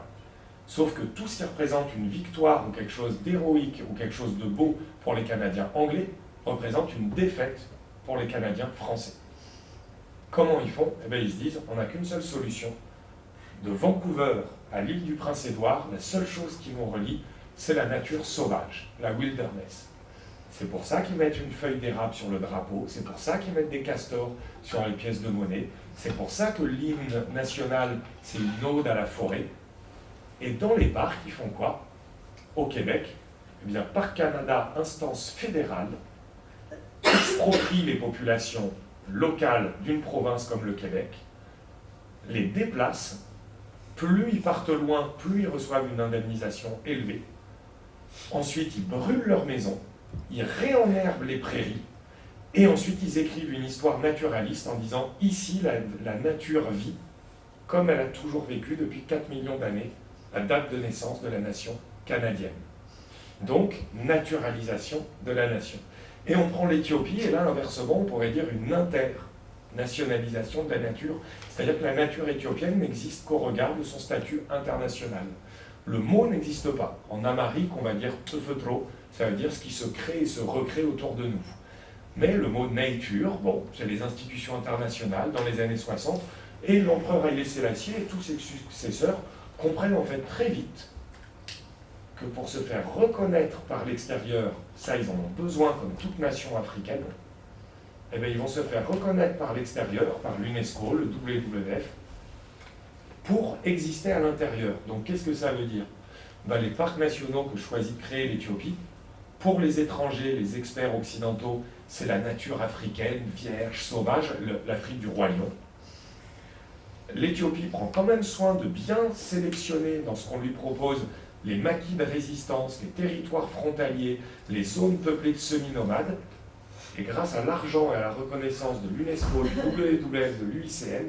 Sauf que tout ce qui représente une victoire ou quelque chose d'héroïque ou quelque chose de beau pour les Canadiens anglais représente une défaite pour les Canadiens français. Comment ils font? Eh bien, ils se disent, on n'a qu'une seule solution. De Vancouver à l'île du Prince-Édouard, la seule chose qui nous relie, c'est la nature sauvage, la wilderness. C'est pour ça qu'ils mettent une feuille d'érable sur le drapeau, c'est pour ça qu'ils mettent des castors sur les pièces de monnaie, c'est pour ça que l'hymne national, c'est une ode à la forêt. Et dans les parcs, ils font quoi? Au Québec, eh bien, Parc Canada, instance fédérale, exproprie les populations locales d'une province comme le Québec, les déplace, plus ils partent loin, plus ils reçoivent une indemnisation élevée. Ensuite, ils brûlent leurs maisons, ils réenherbent les prairies, et ensuite ils écrivent une histoire naturaliste en disant « Ici, la nature vit comme elle a toujours vécu depuis 4 millions d'années, la date de naissance de la nation canadienne. » Donc, naturalisation de la nation. Et on prend l'Éthiopie, et là, inversement, on pourrait dire une internationalisation de la nature, c'est-à-dire que la nature éthiopienne n'existe qu'au regard de son statut international. Le mot n'existe pas. En amharique, on va dire « tefetro », ça veut dire ce qui se crée et se recrée autour de nous. Mais le mot « nature », bon, c'est les institutions internationales dans les années 60, et l'empereur Haïlé Sélassié et tous ses successeurs comprennent en fait très vite que pour se faire reconnaître par l'extérieur, ça ils en ont besoin comme toute nation africaine, eh bien ils vont se faire reconnaître par l'extérieur, par l'UNESCO, le WWF, pour exister à l'intérieur. Donc qu'est-ce que ça veut dire? Les parcs nationaux que choisit de créer l'Éthiopie, pour les étrangers, les experts occidentaux, c'est la nature africaine, vierge, sauvage, l'Afrique du roi lion. L'Éthiopie prend quand même soin de bien sélectionner dans ce qu'on lui propose les maquis de résistance, les territoires frontaliers, les zones peuplées de semi-nomades. Et grâce à l'argent et à la reconnaissance de l'UNESCO, du WWF, de l'UICN,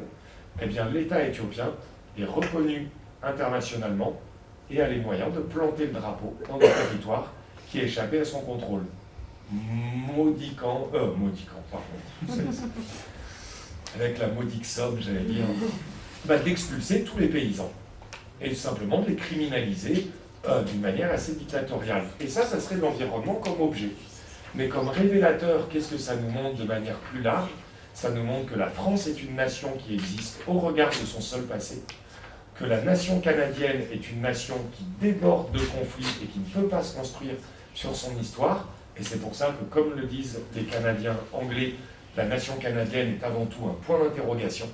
eh bien l'État éthiopien est reconnu internationalement et a les moyens de planter le drapeau dans des territoires qui échappaient à son contrôle. Maudicant, pardon, avec la modique somme, j'allais dire, d'expulser tous les paysans et tout simplement de les criminaliser d'une manière assez dictatoriale. Et ça serait l'environnement comme objet. Mais comme révélateur, qu'est-ce que ça nous montre de manière plus large? Ça nous montre que la France est une nation qui existe au regard de son seul passé, que la nation canadienne est une nation qui déborde de conflits et qui ne peut pas se construire sur son histoire. Et c'est pour ça que, comme le disent les Canadiens anglais, la nation canadienne est avant tout un point d'interrogation.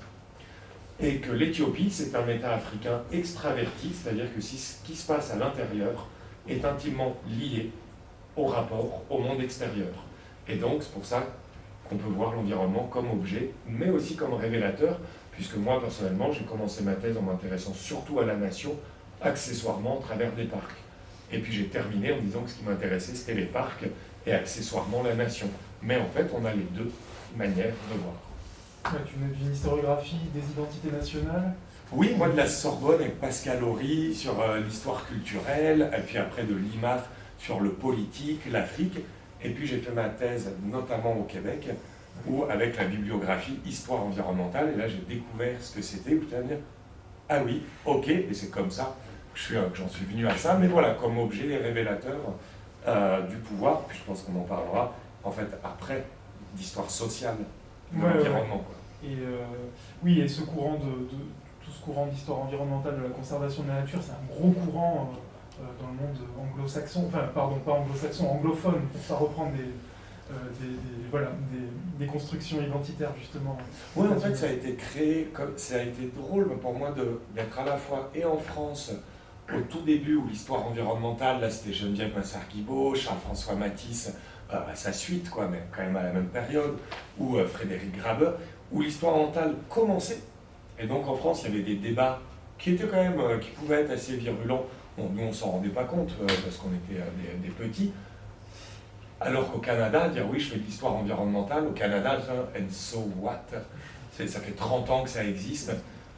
Et que l'Éthiopie, c'est un État africain extraverti, c'est-à-dire que ce qui se passe à l'intérieur est intimement lié au rapport au monde extérieur. Et donc, c'est pour ça qu'on peut voir l'environnement comme objet, mais aussi comme révélateur, puisque moi, personnellement, j'ai commencé ma thèse en m'intéressant surtout à la nation, accessoirement à travers des parcs. Et puis j'ai terminé en disant que ce qui m'intéressait, c'était les parcs et accessoirement la nation. Mais en fait, on a les deux manières de voir. D'une historiographie des identités nationales? Oui, moi de la Sorbonne avec Pascal Horry sur l'histoire culturelle, et puis après de l'IMAF sur le politique, l'Afrique. Et puis j'ai fait ma thèse notamment au Québec, où avec la bibliographie Histoire environnementale, et là j'ai découvert ce que c'était, où je me dire, ah oui, ok, et c'est comme ça que j'en suis venu à ça, mais voilà, comme objet, les révélateurs du pouvoir, puis je pense qu'on en parlera, en fait, après, d'histoire sociale de l'environnement. Ouais. Et oui, et ce courant tout ce courant d'histoire environnementale, de la conservation de la nature, c'est un gros courant dans le monde anglo-saxon, enfin, pardon, pas anglo-saxon, anglophone, pour ça reprendre des constructions identitaires, justement. Oui, en fait, ça a été créé, ça a été drôle pour moi d'être à la fois et en France, au tout début, où l'histoire environnementale, là, c'était Geneviève Massard-Guibault, Charles-François Matisse, à sa suite, quoi, mais quand même à la même période, ou Frédéric Grabeur, où l'histoire environnementale commençait. Et donc, en France, il y avait des débats qui étaient quand même, qui pouvaient être assez virulents. Bon, nous, on s'en rendait pas compte, parce qu'on était des petits. Alors qu'au Canada, dire oui, je fais de l'histoire environnementale, au Canada, and so what? Ça fait 30 ans que ça existe.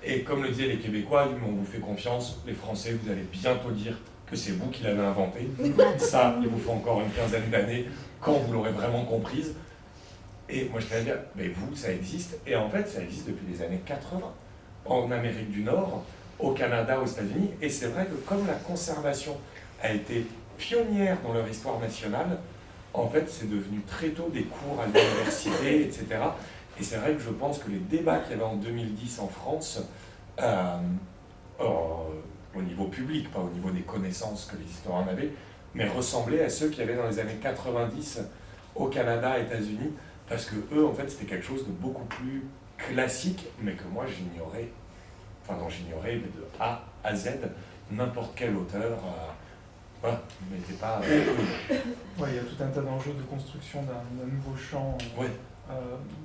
Et comme le disaient les Québécois, on vous fait confiance, les Français, vous allez bientôt dire que c'est vous qui l'avez inventé. Ça, il vous faut encore une quinzaine d'années, quand vous l'aurez vraiment comprise. Et moi, je t'allais dire, mais vous, ça existe. Et en fait, ça existe depuis les années 80, en Amérique du Nord, au Canada, aux États-Unis. Et c'est vrai que comme la conservation a été pionnière dans leur histoire nationale, en fait, c'est devenu très tôt des cours à l'université, etc. Et c'est vrai que je pense que les débats qu'il y avait en 2010 en France, au niveau public, pas au niveau des connaissances que les historiens avaient, mais ressemblaient à ceux qu'il y avait dans les années 90 au Canada, États-Unis, parce que eux, en fait, c'était quelque chose de beaucoup plus classique, mais que moi, j'ignorais de A à Z, n'importe quel auteur. N'était pas... Ouais, il y a tout un tas d'enjeux de construction d'un nouveau champ,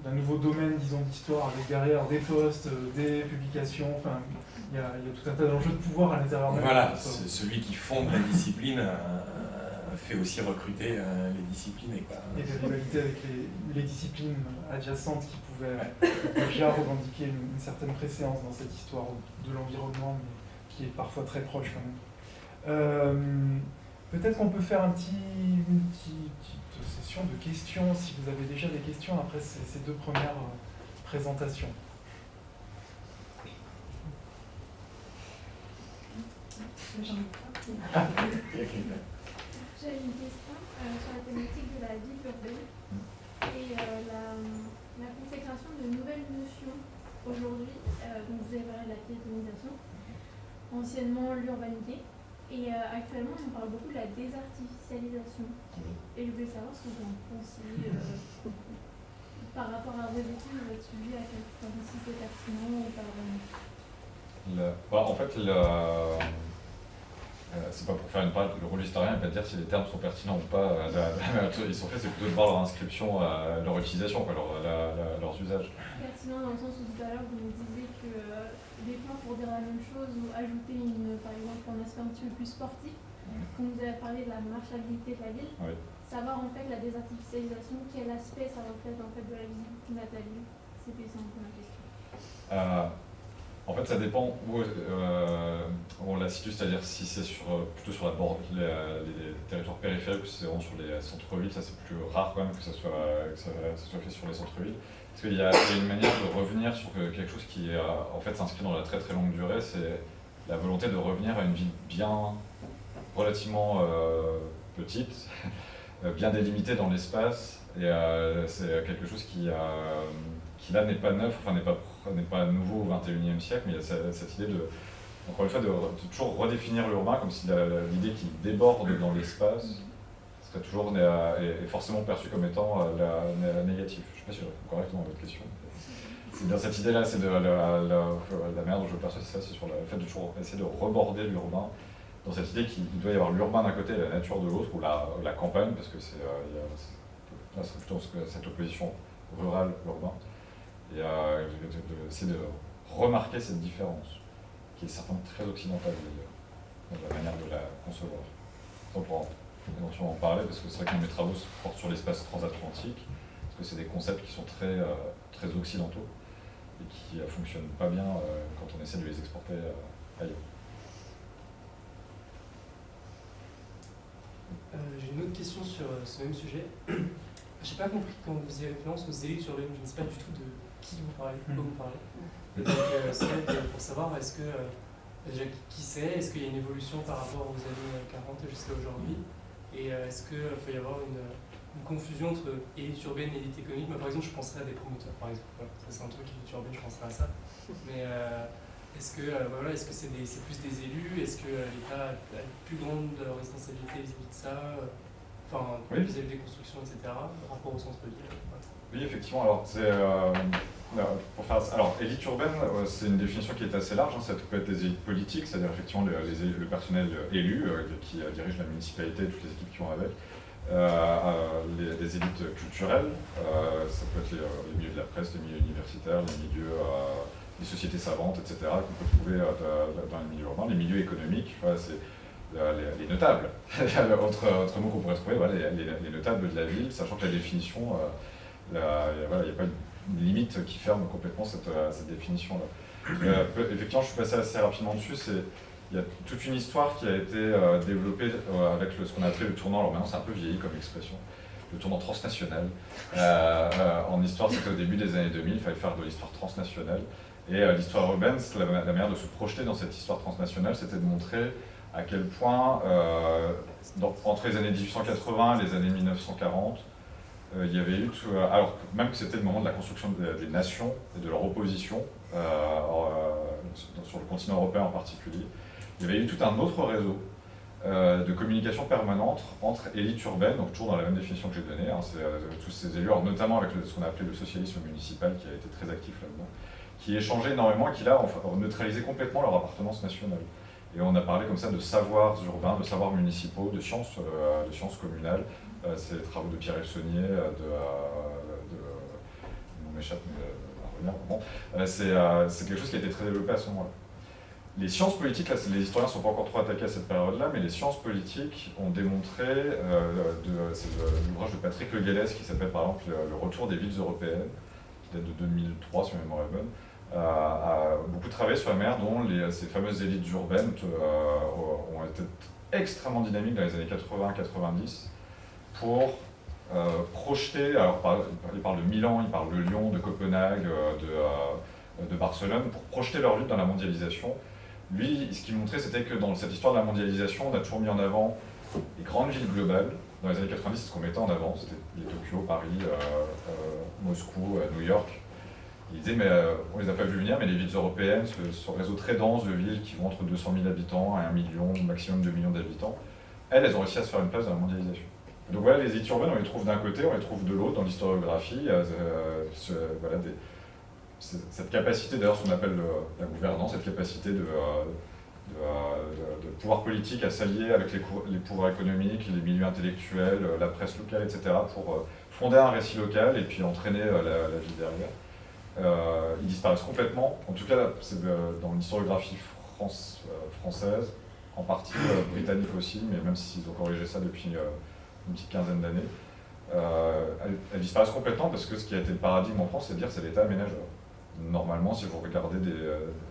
d'un nouveau domaine, disons, d'histoire, avec derrière des postes, des publications, enfin, il y a tout un tas d'enjeux de pouvoir à l'intérieur de Voilà, celui qui fonde la discipline fait aussi recruter les disciplinés. Quoi. Et des rivalités avec les disciplines adjacentes qui pouvaient déjà revendiquer une certaine préséance dans cette histoire de l'environnement, mais qui est parfois très proche quand même. Peut-être qu'on peut faire une petite session de questions, si vous avez déjà des questions après ces deux premières présentations. J'ai une question sur la thématique de la ville urbaine et la consécration de nouvelles notions aujourd'hui. Donc vous avez parlé de la piétonisation, anciennement l'urbanité. Et actuellement, on parle beaucoup de la désartificialisation. Et je voulais savoir ce que vous en pensiez par rapport à vos études, votre sujet, si c'est pertinent ou pas vraiment. En fait, c'est pas pour faire une parade, le rôle historien n'est pas de dire si les termes sont pertinents ou pas. Ils sont faits, c'est plutôt de voir leur inscription, leur utilisation, quoi, leurs usages. Pertinent dans le sens où tout à l'heure vous nous disiez que des fois pour dire la même chose ou ajouter par exemple un aspect un petit peu plus sportif, quand vous avez parlé de la marchabilité de la ville, Oui. savoir en fait la désartificialisation, quel aspect ça reflète en fait de la visibilité de Nathalie, c'était ça un peu ma question. En fait, ça dépend où on la situe, c'est-à-dire si c'est plutôt sur les territoires périphériques ou si c'est vraiment sur les centres-villes, ça c'est plus rare quand même que ça soit fait sur les centres-villes. Parce qu'il y a une manière de revenir sur quelque chose qui en fait s'inscrit dans la très très longue durée, c'est la volonté de revenir à une ville bien relativement petite, bien délimitée dans l'espace, et c'est quelque chose qui là n'est pas neuf, enfin n'est pas nouveau au XXIe siècle, mais il y a cette idée encore une fois, de toujours redéfinir l'urbain comme si l'idée qui déborde dans l'espace serait toujours est forcément perçue comme étant négative. Je ne sais pas si je réponds correctement à votre question. C'est dans cette idée-là, c'est la manière dont je le perçois, c'est ça, c'est sur le fait de toujours essayer de reborder l'urbain, dans cette idée qu'il doit y avoir l'urbain d'un côté et la nature de l'autre, ou la campagne, parce que là c'est plutôt cette opposition rurale-urbain. Et d'essayer de remarquer cette différence, qui est certainement très occidentale dans la manière de la concevoir. On pourra éventuellement en parler, parce que c'est vrai que mes travaux se portent sur l'espace transatlantique, parce que c'est des concepts qui sont très, très occidentaux, et qui ne fonctionnent pas bien quand on essaie de les exporter ailleurs. J'ai une autre question sur ce même sujet. Je n'ai pas compris quand vous faisiez référence aux élites urbaines, je ne sais pas du tout de qui vous parlez, de quoi vous parlez. Donc, c'est pour savoir, est-ce que, déjà, qui c'est, est-ce qu'il y a une évolution par rapport aux années 40 jusqu'à aujourd'hui, et est-ce qu'il peut y avoir une confusion entre élite urbaine et élite économique? Moi, par exemple, je penserais à des promoteurs, par exemple. Voilà, ça, c'est un truc, élite urbaine, je penserais à ça. Mais est-ce que c'est plus des élus? Est-ce que l'État a une plus grande responsabilité vis-à-vis de ça? Enfin, vis-à-vis des constructions, etc., par rapport au centre-ville. Oui, effectivement. Alors, élite urbaine, c'est une définition qui est assez large. Ça peut être des élites politiques, c'est-à-dire effectivement le personnel élu qui dirige la municipalité et toutes les équipes qui vont avec. Des élites culturelles, ça peut être les milieux de la presse, les milieux universitaires, les sociétés savantes, etc., qu'on peut trouver dans les milieux urbains. Les milieux économiques, c'est les notables, autre mot qu'on pourrait trouver, les notables de la ville, sachant que la définition, il n'y a pas une limite qui ferme complètement cette définition-là. Effectivement, je suis passé assez rapidement dessus, il y a toute une histoire qui a été développée avec ce qu'on a appelé le tournant, alors maintenant c'est un peu vieilli comme expression, le tournant transnational. En histoire, c'était au début des années 2000, il fallait faire de l'histoire transnationale, et l'histoire urbaine, la manière de se projeter dans cette histoire transnationale, c'était de montrer à quel point, entre les années 1880 et les années 1940, il y avait eu, alors même que c'était le moment de la construction des nations et de leur opposition, sur le continent européen en particulier, il y avait eu tout un autre réseau de communication permanente entre élites urbaines, donc toujours dans la même définition que j'ai donnée, tous ces élus, notamment avec ce qu'on a appelé le socialisme municipal qui a été très actif là-dedans, qui échangeaient énormément et qui là ont neutralisé complètement leur appartenance nationale. Et on a parlé comme ça de savoirs urbains, de savoirs municipaux, de sciences communales. C'est les travaux de Pierre-Yves Saunier, on m'échappe, mais à revenir. C'est quelque chose qui a été très développé à ce moment-là. Les sciences politiques, là, les historiens ne sont pas encore trop attaqués à cette période-là, mais les sciences politiques ont démontré, c'est l'ouvrage de Patrick Le Gallès qui s'appelle par exemple Le retour des villes européennes, qui date de 2003 si ma mémoire est bonne, a beaucoup travaillé sur la manière dont ces fameuses élites urbaines ont été extrêmement dynamiques dans les années 80-90 pour projeter, alors il parle de Milan, il parle de Lyon, de Copenhague, de Barcelone, pour projeter leur lutte dans la mondialisation. Lui, ce qu'il montrait, c'était que dans cette histoire de la mondialisation, on a toujours mis en avant les grandes villes globales. Dans les années 90, c'est ce qu'on mettait en avant, c'était les Tokyo, Paris, Moscou, New York. Il disait, mais on les a pas vus venir, mais les villes européennes, ce réseau très dense de villes qui vont entre 200 000 habitants et 1 million, maximum 2 millions d'habitants, elles ont réussi à se faire une place dans la mondialisation. Donc voilà, les élites urbaines, on les trouve d'un côté, on les trouve de l'autre dans l'historiographie. cette capacité, d'ailleurs, ce qu'on appelle la gouvernance, cette capacité de pouvoir politique à s'allier avec les pouvoirs économiques, les milieux intellectuels, la presse locale, etc., pour fonder un récit local et puis entraîner la vie derrière. Ils disparaissent complètement, en tout cas c'est dans l'historiographie française, en partie britannique aussi, mais même s'ils ont corrigé ça depuis une petite quinzaine d'années, elles disparaissent complètement parce que ce qui a été le paradigme en France, c'est de dire que c'est l'État aménageur. Normalement, si vous regardez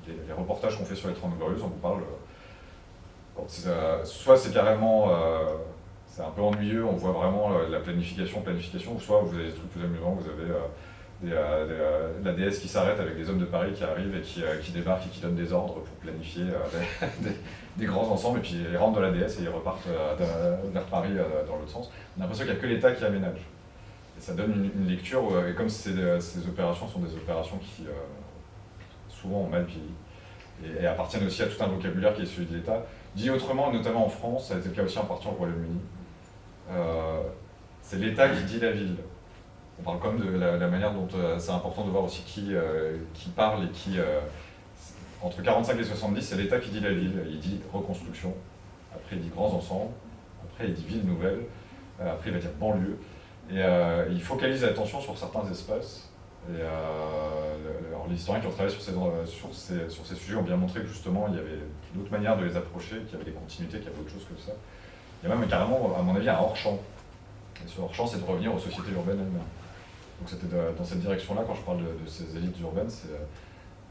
les reportages qu'on fait sur les 30 Glorieuses, on vous parle... soit c'est carrément... c'est un peu ennuyeux, on voit vraiment la planification, ou soit vous avez des trucs plus amusants, vous avez la déesse qui s'arrête avec des hommes de Paris qui arrivent et qui débarquent et qui donnent des ordres pour planifier des grands ensembles, et puis ils rentrent dans la déesse et ils repartent vers Paris dans l'autre sens. On a l'impression qu'il n'y a que l'État qui aménage. Et ça donne une lecture, et comme ces opérations sont des opérations qui souvent ont mal vieilli, et appartiennent aussi à tout un vocabulaire qui est celui de l'État. Dit autrement, notamment en France, ça a été le cas aussi en partie au Royaume-Uni, c'est l'État qui dit la ville. On parle comme de la manière dont c'est important de voir aussi qui parle et qui... entre 45 et 70, c'est l'État qui dit la ville. Il dit reconstruction, après il dit grands ensembles, après il dit ville nouvelle, après il va dire banlieue. Et il focalise l'attention sur certains espaces. Et alors, les historiens qui ont travaillé sur ces sujets ont bien montré que justement il y avait d'autres manières de les approcher, qu'il y avait des continuités, qu'il y avait autre chose que ça. Il y a même carrément, à mon avis, un hors-champ. Et ce hors-champ, c'est de revenir aux sociétés urbaines elles-mêmes. Donc c'était dans cette direction-là, quand je parle de ces élites urbaines,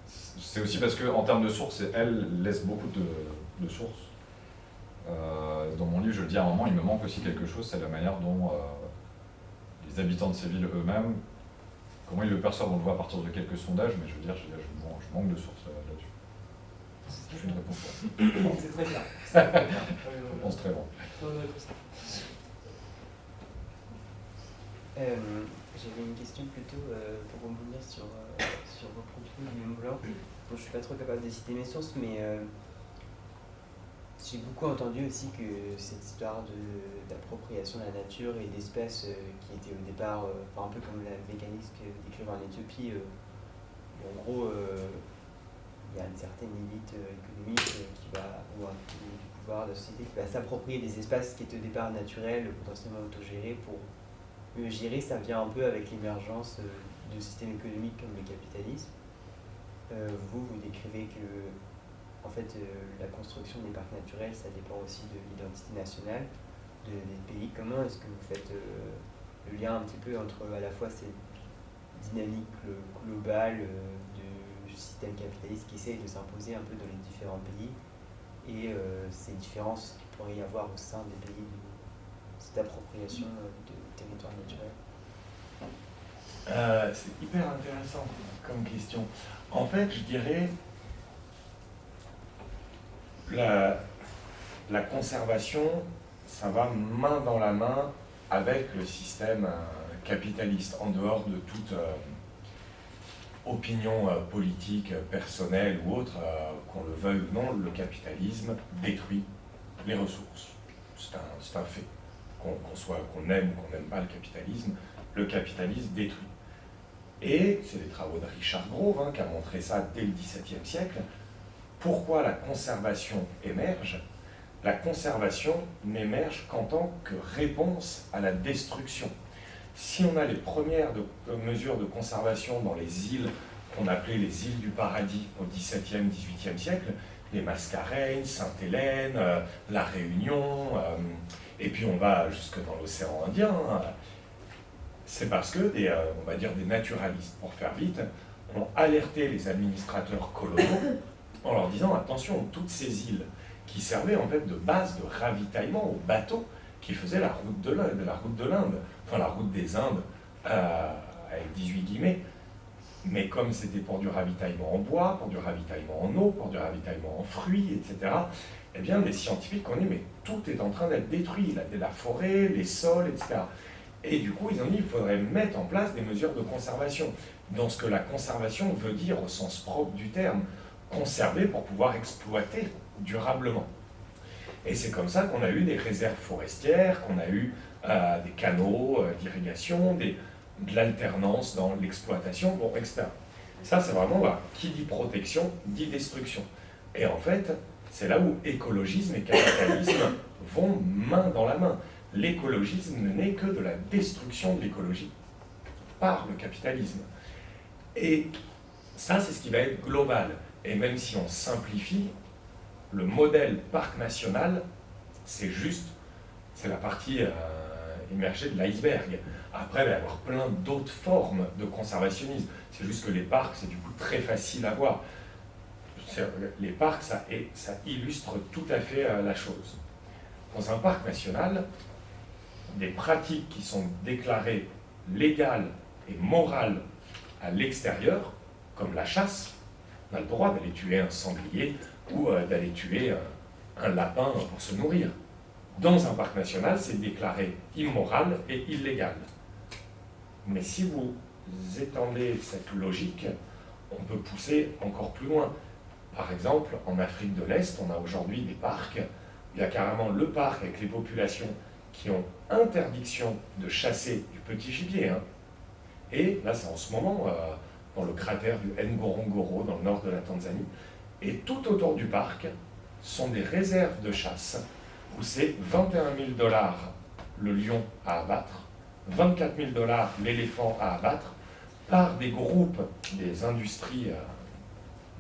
c'est aussi parce qu'en termes de sources, elles laissent beaucoup de sources. Dans mon livre, je le dis à un moment, il me manque aussi quelque chose, c'est la manière dont les habitants de ces villes eux-mêmes, comment ils le perçoivent, on le voit à partir de quelques sondages, mais je veux dire, je manque de sources là-dessus. Je fais une réponse. C'est très bien. Je pense très bon. J'avais une question plutôt pour rebondir sur vos propos, Guillaume Blanc. Bon, je ne suis pas trop capable de citer mes sources, mais j'ai beaucoup entendu aussi que cette histoire d'appropriation de la nature et d'espaces qui était au départ, un peu comme la mécanisme décrivée en Éthiopie, où en gros il y a une certaine élite économique ou du pouvoir de la société qui va s'approprier des espaces qui étaient au départ naturels, potentiellement autogérés pour mieux gérer. Ça vient un peu avec l'émergence de systèmes économiques comme le capitalisme. Vous décrivez que en fait, la construction des parcs naturels, ça dépend aussi de l'identité nationale des pays. Comment est-ce que vous faites le lien un petit peu entre à la fois cette dynamique globale du système capitaliste qui essaye de s'imposer un peu dans les différents pays et ces différences qu'il pourrait y avoir au sein des pays de cette appropriation de territoire naturel? C'est hyper intéressant comme question. En fait, je dirais la conservation, ça va main dans la main avec le système capitaliste, en dehors de toute opinion politique, personnelle ou autre, qu'on le veuille ou non, le capitalisme détruit les ressources. C'est un fait. Qu'on aime ou qu'on n'aime pas le capitalisme détruit. Et c'est les travaux de Richard Grove qui a montré ça dès le XVIIe siècle. Pourquoi la conservation émerge? La conservation n'émerge qu'en tant que réponse à la destruction. Si on a les premières mesures de conservation dans les îles qu'on appelait les îles du paradis au XVIIe, XVIIIe siècle, les Mascareignes, Sainte-Hélène, la Réunion, et puis on va jusque dans l'océan Indien, c'est parce que on va dire des naturalistes, pour faire vite, ont alerté les administrateurs coloniaux en leur disant attention, toutes ces îles qui servaient en fait de base de ravitaillement aux bateaux qui faisaient la route de l'Inde, enfin la route des Indes, avec 18 guillemets, mais comme c'était pour du ravitaillement en bois, pour du ravitaillement en eau, pour du ravitaillement en fruits, etc., eh bien les scientifiques ont dit mais tout est en train d'être détruit, la forêt, les sols, etc. Et du coup ils ont dit il faudrait mettre en place des mesures de conservation, dans ce que la conservation veut dire au sens propre du terme, conserver pour pouvoir exploiter durablement. Et c'est comme ça qu'on a eu des réserves forestières, qu'on a eu des canaux d'irrigation, de l'alternance dans l'exploitation, bon, etc. Ça, c'est vraiment, qui dit protection, dit destruction. Et en fait, c'est là où écologisme et capitalisme vont main dans la main. L'écologisme n'est que de la destruction de l'écologie par le capitalisme. Et ça, c'est ce qui va être global. Et même si on simplifie, le modèle parc national, c'est la partie émergée de l'iceberg. Après, il va y avoir plein d'autres formes de conservationnisme. C'est juste que les parcs, c'est du coup très facile à voir. Les parcs, ça illustre tout à fait la chose. Dans un parc national, des pratiques qui sont déclarées légales et morales à l'extérieur, comme la chasse, on a le droit d'aller tuer un sanglier ou d'aller tuer un lapin pour se nourrir. Dans un parc national, c'est déclaré immoral et illégal. Mais si vous étendez cette logique, on peut pousser encore plus loin. Par exemple, en Afrique de l'Est, on a aujourd'hui des parcs. Il y a carrément le parc avec les populations qui ont interdiction de chasser du petit gibier. Et là, c'est en ce moment dans le cratère du Ngorongoro, dans le nord de la Tanzanie. Et tout autour du parc sont des réserves de chasse où c'est 21 000 $ le lion à abattre, 24 000 $ l'éléphant à abattre, par des groupes, des industries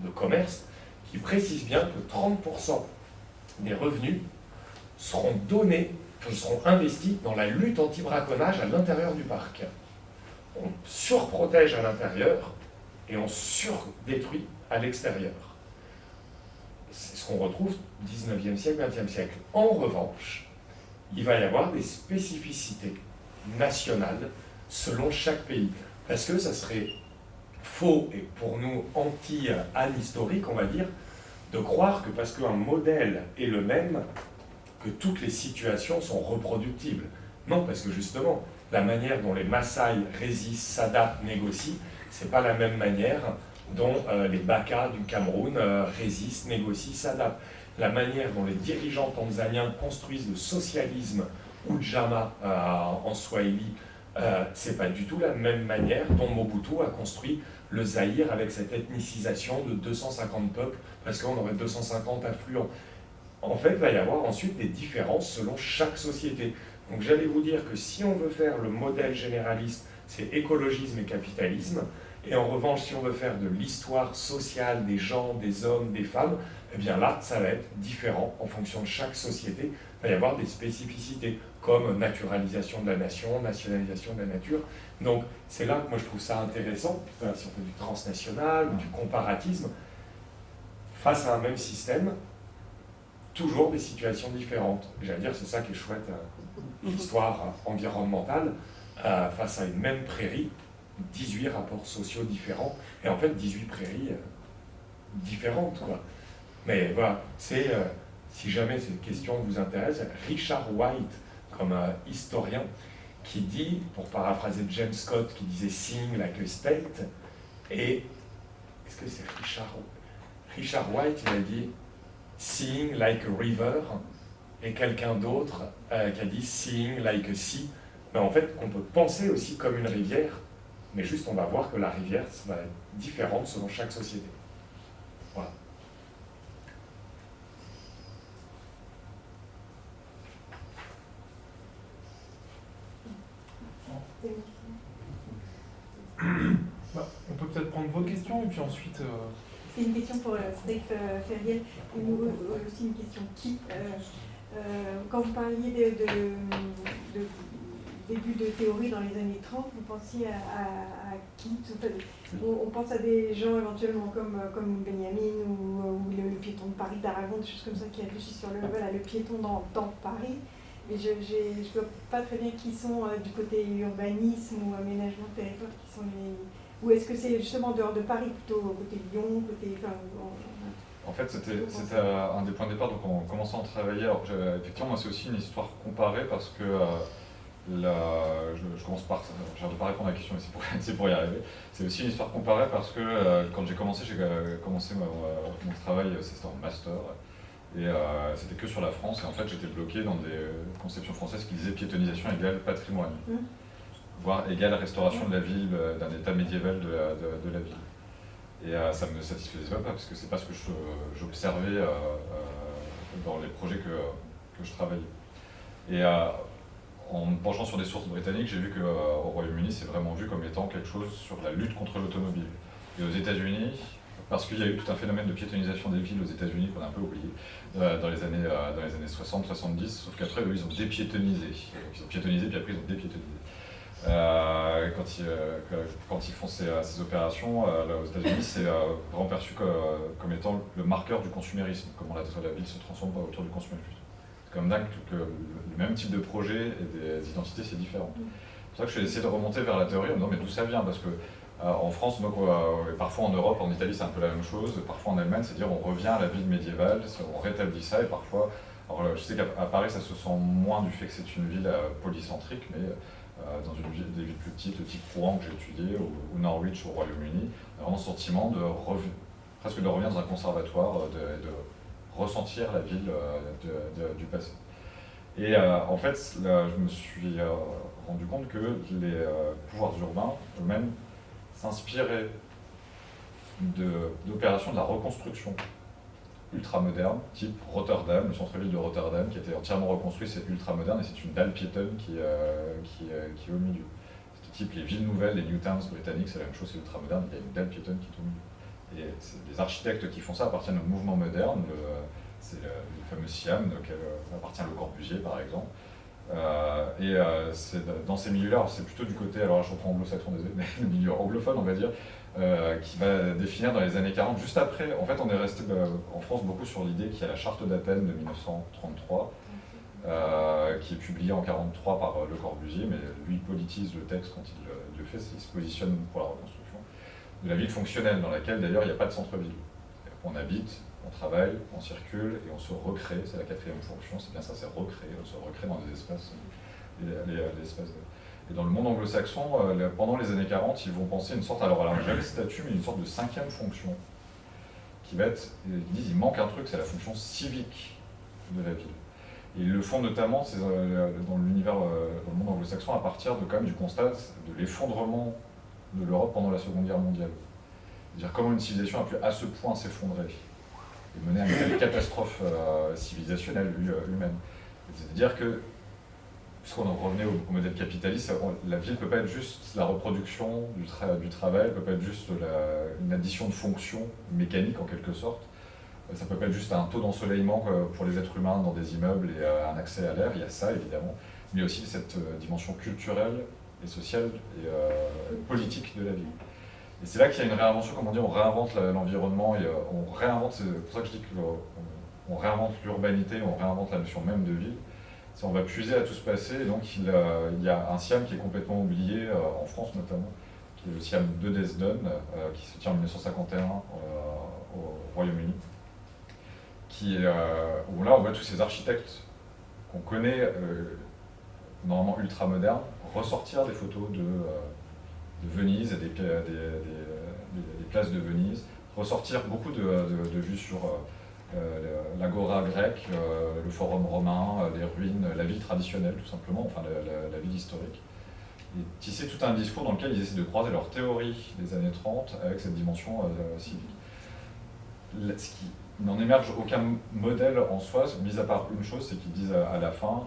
de commerce, qui précisent bien que 30% des revenus seront investis dans la lutte anti-braconnage à l'intérieur du parc. On surprotège à l'intérieur et on surdétruit à l'extérieur. C'est ce qu'on retrouve 19e siècle, 20e siècle. En revanche, il va y avoir des spécificités nationales selon chaque pays. Parce que ça serait faux et pour nous anti-historique, on va dire, de croire que parce qu'un modèle est le même, que toutes les situations sont reproductibles. Non, parce que justement, la manière dont les Maasai résistent, s'adaptent, négocient, c'est pas la même manière dont les Baka du Cameroun résistent, négocient, s'adaptent. La manière dont les dirigeants tanzaniens construisent le socialisme ou le Jama en Swahili, c'est pas du tout la même manière dont Mobutu a construit le Zaïre avec cette ethnicisation de 250 peuples, parce qu'on aurait 250 affluents. En fait, il va y avoir ensuite des différences selon chaque société. Donc j'allais vous dire que si on veut faire le modèle généraliste, c'est écologisme et capitalisme, et en revanche, si on veut faire de l'histoire sociale des gens, des hommes, des femmes, eh bien là, ça va être différent en fonction de chaque société. Il va y avoir des spécificités, comme naturalisation de la nation, nationalisation de la nature. Donc c'est là que moi je trouve ça intéressant, si on fait du transnational ou du comparatisme, face à un même système, toujours des situations différentes. J'allais dire, c'est ça qui est chouette, l'histoire environnementale, face à une même prairie, 18 rapports sociaux différents, et en fait 18 prairies différentes, quoi. Mais voilà, c'est, si jamais cette question vous intéresse, Richard White, comme historien, qui dit, pour paraphraser James Scott, qui disait « Seeing like a state », et est-ce que c'est Richard White, il a dit « Seeing like a river », et quelqu'un d'autre qui a dit « Seeing like a sea ». Mais en fait, on peut penser aussi comme une rivière, mais juste on va voir que la rivière va être différente selon chaque société. Voilà. On peut peut-être prendre vos questions et puis ensuite... C'est une question pour Steve Ferriel, et nous aussi une question qui. Quand vous parliez de début de théorie dans les années 30, vous pensiez à qui? On pense à des gens éventuellement comme Benjamin ou le piéton de Paris d'Aragon, des choses comme ça qui réfléchissent sur le piéton dans Paris. Mais je ne vois pas très bien qui sont du côté urbanisme ou aménagement de territoire, qui sont les... Ou est-ce que c'est justement dehors de Paris, plutôt côté Lyon, côté... En fait, c'était un des points de départ, donc en commençant à travailler. Alors, effectivement, moi, c'est aussi une histoire comparée parce que je commence par... Je ne vais pas répondre à la question, mais c'est pour y arriver. C'est aussi une histoire comparée parce que quand j'ai commencé mon travail, c'était en master. Et c'était que sur la France, et en fait j'étais bloqué dans des conceptions françaises qui disaient piétonisation égale patrimoine, voire égale restauration de la ville, d'un état médiéval de la ville. Et ça me satisfaisait pas parce que c'est pas ce que j'observais dans les projets que je travaillais. Et en me penchant sur des sources britanniques, j'ai vu qu'au Royaume-Uni, c'est vraiment vu comme étant quelque chose sur la lutte contre l'automobile. Et aux États-Unis, parce qu'il y a eu tout un phénomène de piétonisation des villes aux États-Unis qu'on a un peu oublié dans les années 60-70, sauf qu'après, eux, ils ont dépiétonisé. Ils ont piétonisé, puis après, ils ont dépiétonisé. Quand ils font ces opérations là, aux États-Unis, c'est vraiment perçu comme étant le marqueur du consumérisme, comment la ville se transforme autour du consumérisme. C'est comme dingue que le même type de projet et des identités, c'est différent. C'est pour ça que je vais essayer de remonter vers la théorie en me disant mais d'où ça vient, parce que en France, donc, parfois en Europe, en Italie, c'est un peu la même chose, parfois en Allemagne, c'est-à-dire on revient à la ville médiévale, on rétablit ça, et parfois, alors je sais qu'à Paris, ça se sent moins du fait que c'est une ville polycentrique, mais dans des villes plus petites, le type Rouen que j'ai étudié, ou Norwich au Royaume-Uni, on a vraiment ce sentiment presque de revenir dans un conservatoire, de ressentir la ville du passé. Et en fait, là, je me suis rendu compte que les pouvoirs urbains eux-mêmes s'inspiraient d'opérations de la reconstruction ultra-moderne, type Rotterdam, le centre-ville de Rotterdam, qui a été entièrement reconstruit, c'est ultra-moderne, et c'est une dalle piétonne qui est au milieu. C'est type les villes nouvelles, les New Towns britanniques, c'est la même chose, c'est ultra-moderne, il y a une dalle piétonne qui est au milieu. Et les architectes qui font ça appartiennent au mouvement moderne, c'est le fameux SIAM, auquel appartient Le Corbusier par exemple. Dans ces milieux-là, c'est plutôt du côté, alors là, je reprends anglo-saxon, désolé, mais le milieu anglophone, on va dire, qui va définir dans les années 40, juste après, en fait on est resté en France beaucoup sur l'idée qu'il y a la charte d'Athènes de 1933, qui est publiée en 1943 par Le Corbusier, mais lui il politise le texte quand il le fait, il se positionne pour la reconstruction de la ville fonctionnelle, dans laquelle d'ailleurs il n'y a pas de centre-ville. On habite, on travaille, on circule et on se recrée, c'est la quatrième fonction, c'est bien ça, c'est recréer, on se recrée dans des espaces, Et dans le monde anglo-saxon, pendant les années 40, ils vont penser une sorte, alors jamais statut, mais une sorte de cinquième fonction, qui va être, ils disent, il manque un truc, c'est la fonction civique de la ville. Et ils le font notamment dans l'univers, dans le monde anglo-saxon, à partir de, quand même, du constat de l'effondrement de l'Europe pendant la Seconde Guerre mondiale. C'est-à-dire comment une civilisation a pu à ce point s'effondrer et mener à une telle catastrophe civilisationnelle humaine. C'est-à-dire que, puisqu'on en revenait au modèle capitaliste, la ville ne peut pas être juste la reproduction du travail, elle ne peut pas être juste une addition de fonctions mécaniques en quelque sorte. Ça ne peut pas être juste un taux d'ensoleillement pour les êtres humains dans des immeubles et un accès à l'air, il y a ça évidemment, mais aussi cette dimension culturelle et sociale et politique de la ville. Et c'est là qu'il y a une réinvention, comme on dit, on réinvente l'environnement, et on réinvente, c'est pour ça que je dis qu'on réinvente l'urbanité, on réinvente la notion même de ville. On va puiser à tout ce passé, et donc il y a un SIAM qui est complètement oublié, en France notamment, qui est le SIAM de Dresden, qui se tient en 1951 au Royaume-Uni, où là on voit tous ces architectes qu'on connaît, normalement ultra-modernes, ressortir des photos de Venise et des places de Venise, ressortir beaucoup de vues sur l'agora grecque, le forum romain, les ruines, la ville traditionnelle tout simplement, enfin la ville historique. Et tisser tout un discours dans lequel ils essaient de croiser leur théorie des années 30 avec cette dimension civique. Il n'en émerge aucun modèle en soi, mis à part une chose, c'est qu'ils disent à la fin,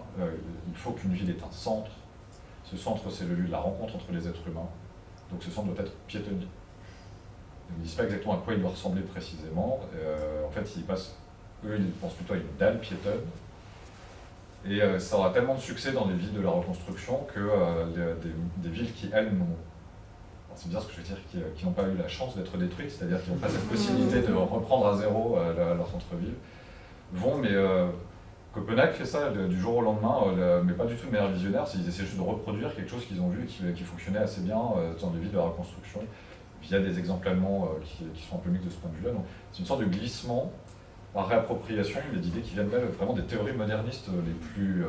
il faut qu'une ville ait un centre. Ce centre, c'est le lieu de la rencontre entre les êtres humains. Donc ce centre doit être piétonnier. Ils ne disent pas exactement à quoi il doit ressembler précisément. En fait, ils pensent plutôt à une dalle piétonne. Et ça aura tellement de succès dans les villes de la reconstruction que des villes qui, elles, n'ont... C'est bizarre ce que je veux dire, qui n'ont pas eu la chance d'être détruites, c'est-à-dire qui n'ont pas cette possibilité de reprendre à zéro leur centre-ville, vont, mais Copenhague fait ça du jour au lendemain, mais pas du tout de manière visionnaire, ils essaient juste de reproduire quelque chose qu'ils ont vu et qui fonctionnait assez bien dans les villes de la reconstruction, via des exemples allemands qui sont un peu mixtes de ce point de vue-là. Donc c'est une sorte de glissement par réappropriation, mais d'idées qui viennent vraiment des théories modernistes les plus,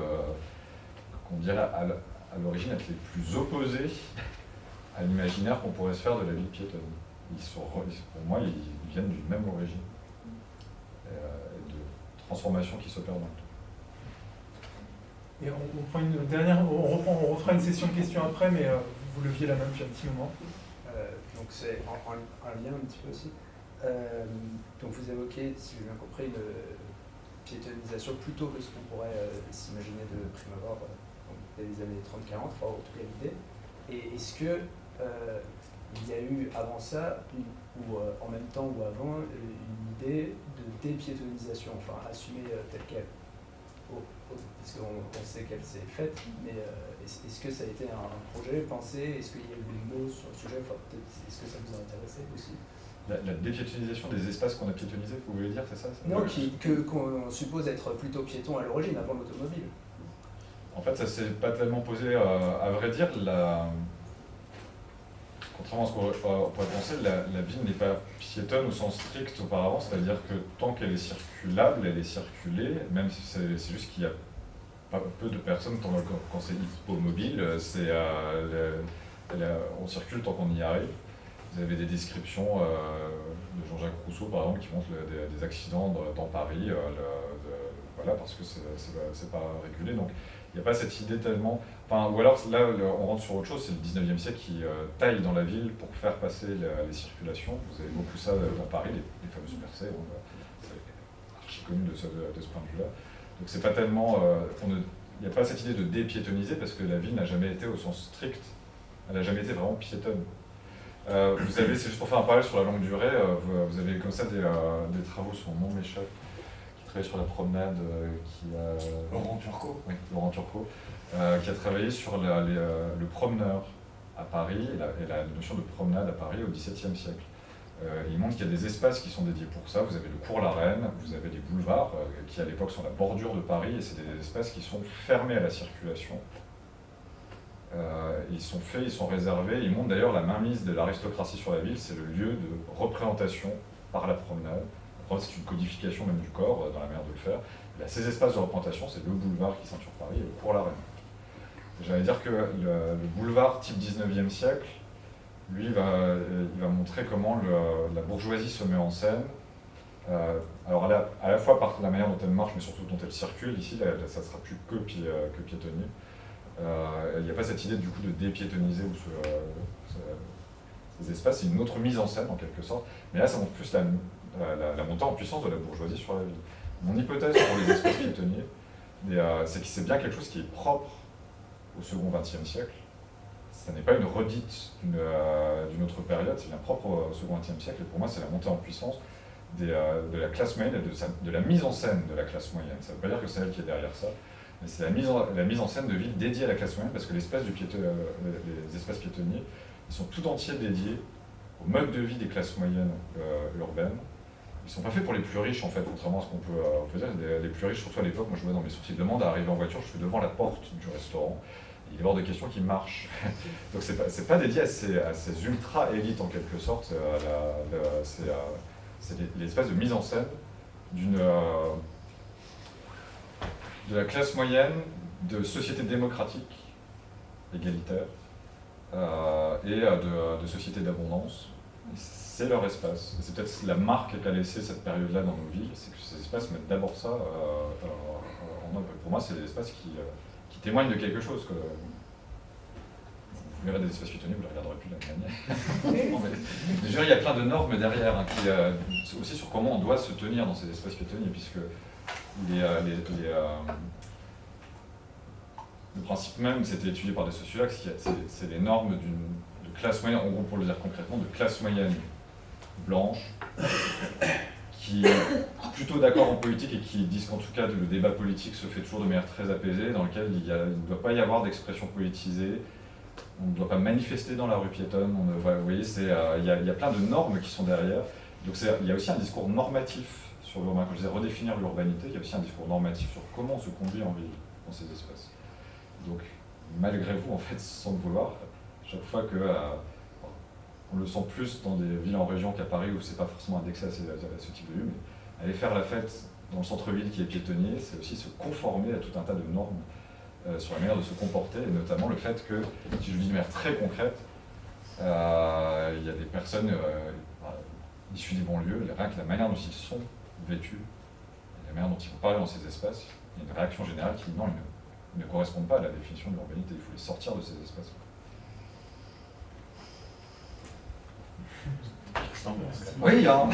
qu'on dirait à l'origine être les plus opposées à l'imaginaire qu'on pourrait se faire de la ville piétonne. Pour moi, ils viennent d'une même origine, et de transformation qui s'opère dans le temps. Et on prend une dernière, on refera une session de questions après, mais vous leviez la main depuis un petit moment. Donc c'est en lien un petit peu aussi. Donc vous évoquez, si j'ai bien compris, une piétonisation plutôt que ce qu'on pourrait s'imaginer de prime abord dès les années 30-40, enfin, en tout cas l'idée. Et est-ce que il y a eu avant ça, ou en même temps ou avant, une idée de dépiétonisation, enfin assumée telle qu'elle, parce qu'on sait qu'elle s'est faite, mais est-ce que ça a été un projet pensé, est-ce qu'il y a eu des mots sur le sujet, enfin, est-ce que ça vous a intéressé aussi? La dépiétonisation des espaces qu'on a piétonisés, vous voulez dire, c'est ça? Non, qu'on suppose être plutôt piéton à l'origine, avant l'automobile. En fait, ça s'est pas tellement posé, à vrai dire, contrairement à ce qu'on pourrait penser, la ville n'est pas piétonne au sens strict auparavant, c'est-à-dire que tant qu'elle est circulable, elle est circulée, même si c'est juste qu'il y a pas peu de personnes, quand c'est hippomobile, on circule tant qu'on y arrive. Vous avez des descriptions de Jean-Jacques Rousseau, par exemple, qui montrent des accidents dans Paris, voilà, parce que c'est pas régulé. Donc, il n'y a pas cette idée tellement... Enfin, ou alors, là, on rentre sur autre chose, c'est le 19e siècle qui taille dans la ville pour faire passer les circulations. Vous avez beaucoup ça dans Paris, les fameuses percées, c'est archi connu de ce point de vue-là. Donc, c'est pas tellement... il n'y a pas cette idée de dépiétoniser, parce que la ville n'a jamais été au sens strict, elle n'a jamais été vraiment piétonne. Vous avez, c'est juste pour faire un parallèle sur la longue durée, vous avez comme ça des travaux sur Montméchat, qui travaille sur la promenade, Laurent Turcot. Oui, Laurent Turcot, qui a travaillé sur le promeneur à Paris et la notion de promenade à Paris au XVIIe siècle. Il montre qu'il y a des espaces qui sont dédiés pour ça. Vous avez le cours La Reine, vous avez des boulevards qui à l'époque sont la bordure de Paris, et c'est des espaces qui sont fermés à la circulation. Ils sont faits, ils sont réservés. Ils montrent d'ailleurs la mainmise de l'aristocratie sur la ville. C'est le lieu de représentation par la promenade. C'est une codification même du corps dans la manière de le faire. Là, ces espaces de représentation, c'est le boulevard qui ceinture Paris et le cours La Reine. J'allais dire que le boulevard type 19e siècle, lui, il va montrer comment la bourgeoisie se met en scène. Alors à la fois par la manière dont elle marche, mais surtout dont elle circule. Ici, ça ne sera plus que piétonnier. Il n'y a pas cette idée du coup de dépiétoniser ces espaces, c'est une autre mise en scène en quelque sorte, mais là ça montre plus la montée en puissance de la bourgeoisie sur la ville. Mon hypothèse pour les espaces piétonniers, c'est que c'est bien quelque chose qui est propre au second XXe siècle. Ça n'est pas une redite d'une autre période, c'est bien propre au second XXe siècle, et pour moi c'est la montée en puissance de la classe moyenne et de la mise en scène de la classe moyenne. Ça ne veut pas dire que c'est elle qui est derrière ça, mais c'est la mise en scène de villes dédiées à la classe moyenne, parce que les espaces piétonniers, ils sont tout entiers dédiés au mode de vie des classes moyennes urbaines. Ils ne sont pas faits pour les plus riches, en fait, contrairement à ce qu'on peut dire. Les plus riches, surtout à l'époque, moi je vois dans mes sourcils de demande, à arriver en voiture, je suis devant la porte du restaurant, et il y a hors de questions qui marchent. Donc c'est pas dédié à ces ultra-élites, en quelque sorte. C'est l'espace de mise en scène de la classe moyenne, de société démocratique, égalitaire, et de société d'abondance. C'est leur espace. C'est peut-être la marque qu'a laissé cette période-là dans nos villes, c'est que ces espaces mettent d'abord ça en œuvre. Pour moi, c'est des espaces qui témoignent de quelque chose. Vous verrez des espaces piétonniers, vous ne les regarderez plus de la même manière. Mais il y a plein de normes derrière, aussi sur comment on doit se tenir dans ces espaces piétonniers, puisque le principe même, c'était étudié par des sociologues, c'est les normes de classe moyenne, en gros pour le dire concrètement, de classe moyenne blanche, qui est plutôt d'accord en politique et qui disent qu'en tout cas le débat politique se fait toujours de manière très apaisée, dans lequel il ne doit pas y avoir d'expression politisée, on ne doit pas manifester dans la rue piétonne, vous voyez, il y a plein de normes qui sont derrière. Donc il y a aussi un discours normatif sur l'urbain. Quand je disais redéfinir l'urbanité, il y a aussi un discours normatif sur comment on se conduit en ville dans ces espaces. Donc, malgré vous, en fait, sans le vouloir, chaque fois que on le sent plus dans des villes en région qu'à Paris, où c'est pas forcément indexé à ce type de lieu, mais aller faire la fête dans le centre-ville qui est piétonnier, c'est aussi se conformer à tout un tas de normes sur la manière de se comporter, et notamment le fait que, si je le dis de manière très concrète, il y a des personnes issues des banlieues, rien que la manière dont ils sont vêtus, la manière dont ils vont parler dans ces espaces, il y a une réaction générale qui non, ils ne correspondent pas à la définition de l'urbanité, il faut les sortir de ces espaces. Oui, hein.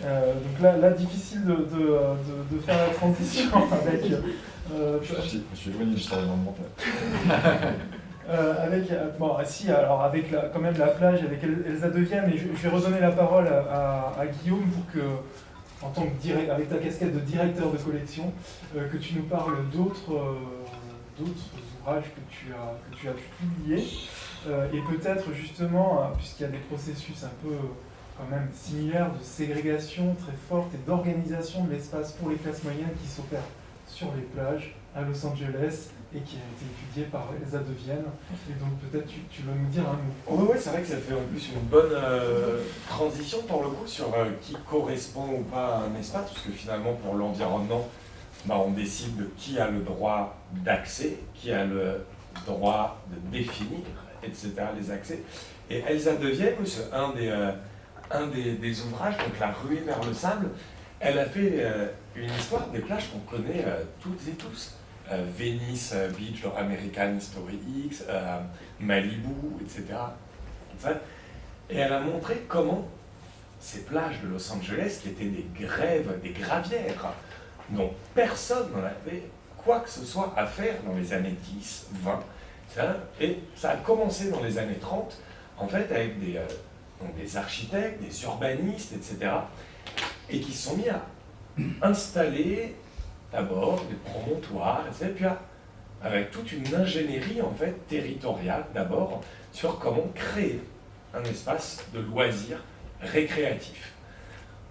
Donc là, difficile de faire la transition avec... Je suis éloigné de l'histoire environnementale. Avec quand même la plage, avec Elsa Devienne, et je vais redonner la parole à Guillaume pour que, en tant que avec ta casquette de directeur de collection, que tu nous parles d'autres ouvrages que tu as pu publier, et peut-être justement, puisqu'il y a des processus un peu quand même similaires de ségrégation très forte et d'organisation de l'espace pour les classes moyennes qui s'opèrent sur les plages à Los Angeles et qui a été étudié par Elsa Devienne. Et donc peut-être tu veux nous dire un mot. Oui, c'est vrai que ça fait en plus une bonne transition pour le coup sur qui correspond ou pas à un espace, parce que finalement pour l'environnement, on décide de qui a le droit d'accès, qui a le droit de définir, etc. les accès. Et Elsa Devienne, c'est un des ouvrages, donc La ruée vers le sable, elle a fait une histoire des plages qu'on connaît toutes et tous. Venice Beach, American History X, Malibu, etc. Et elle a montré comment ces plages de Los Angeles, qui étaient des grèves, des gravières, dont personne n'en avait quoi que ce soit à faire dans les années 10, 20, et ça a commencé dans les années 30, en fait, avec des architectes, des urbanistes, etc., et qui se sont mis à installer d'abord des promontoires, etc., puis avec toute une ingénierie en fait territoriale d'abord sur comment créer un espace de loisirs récréatif.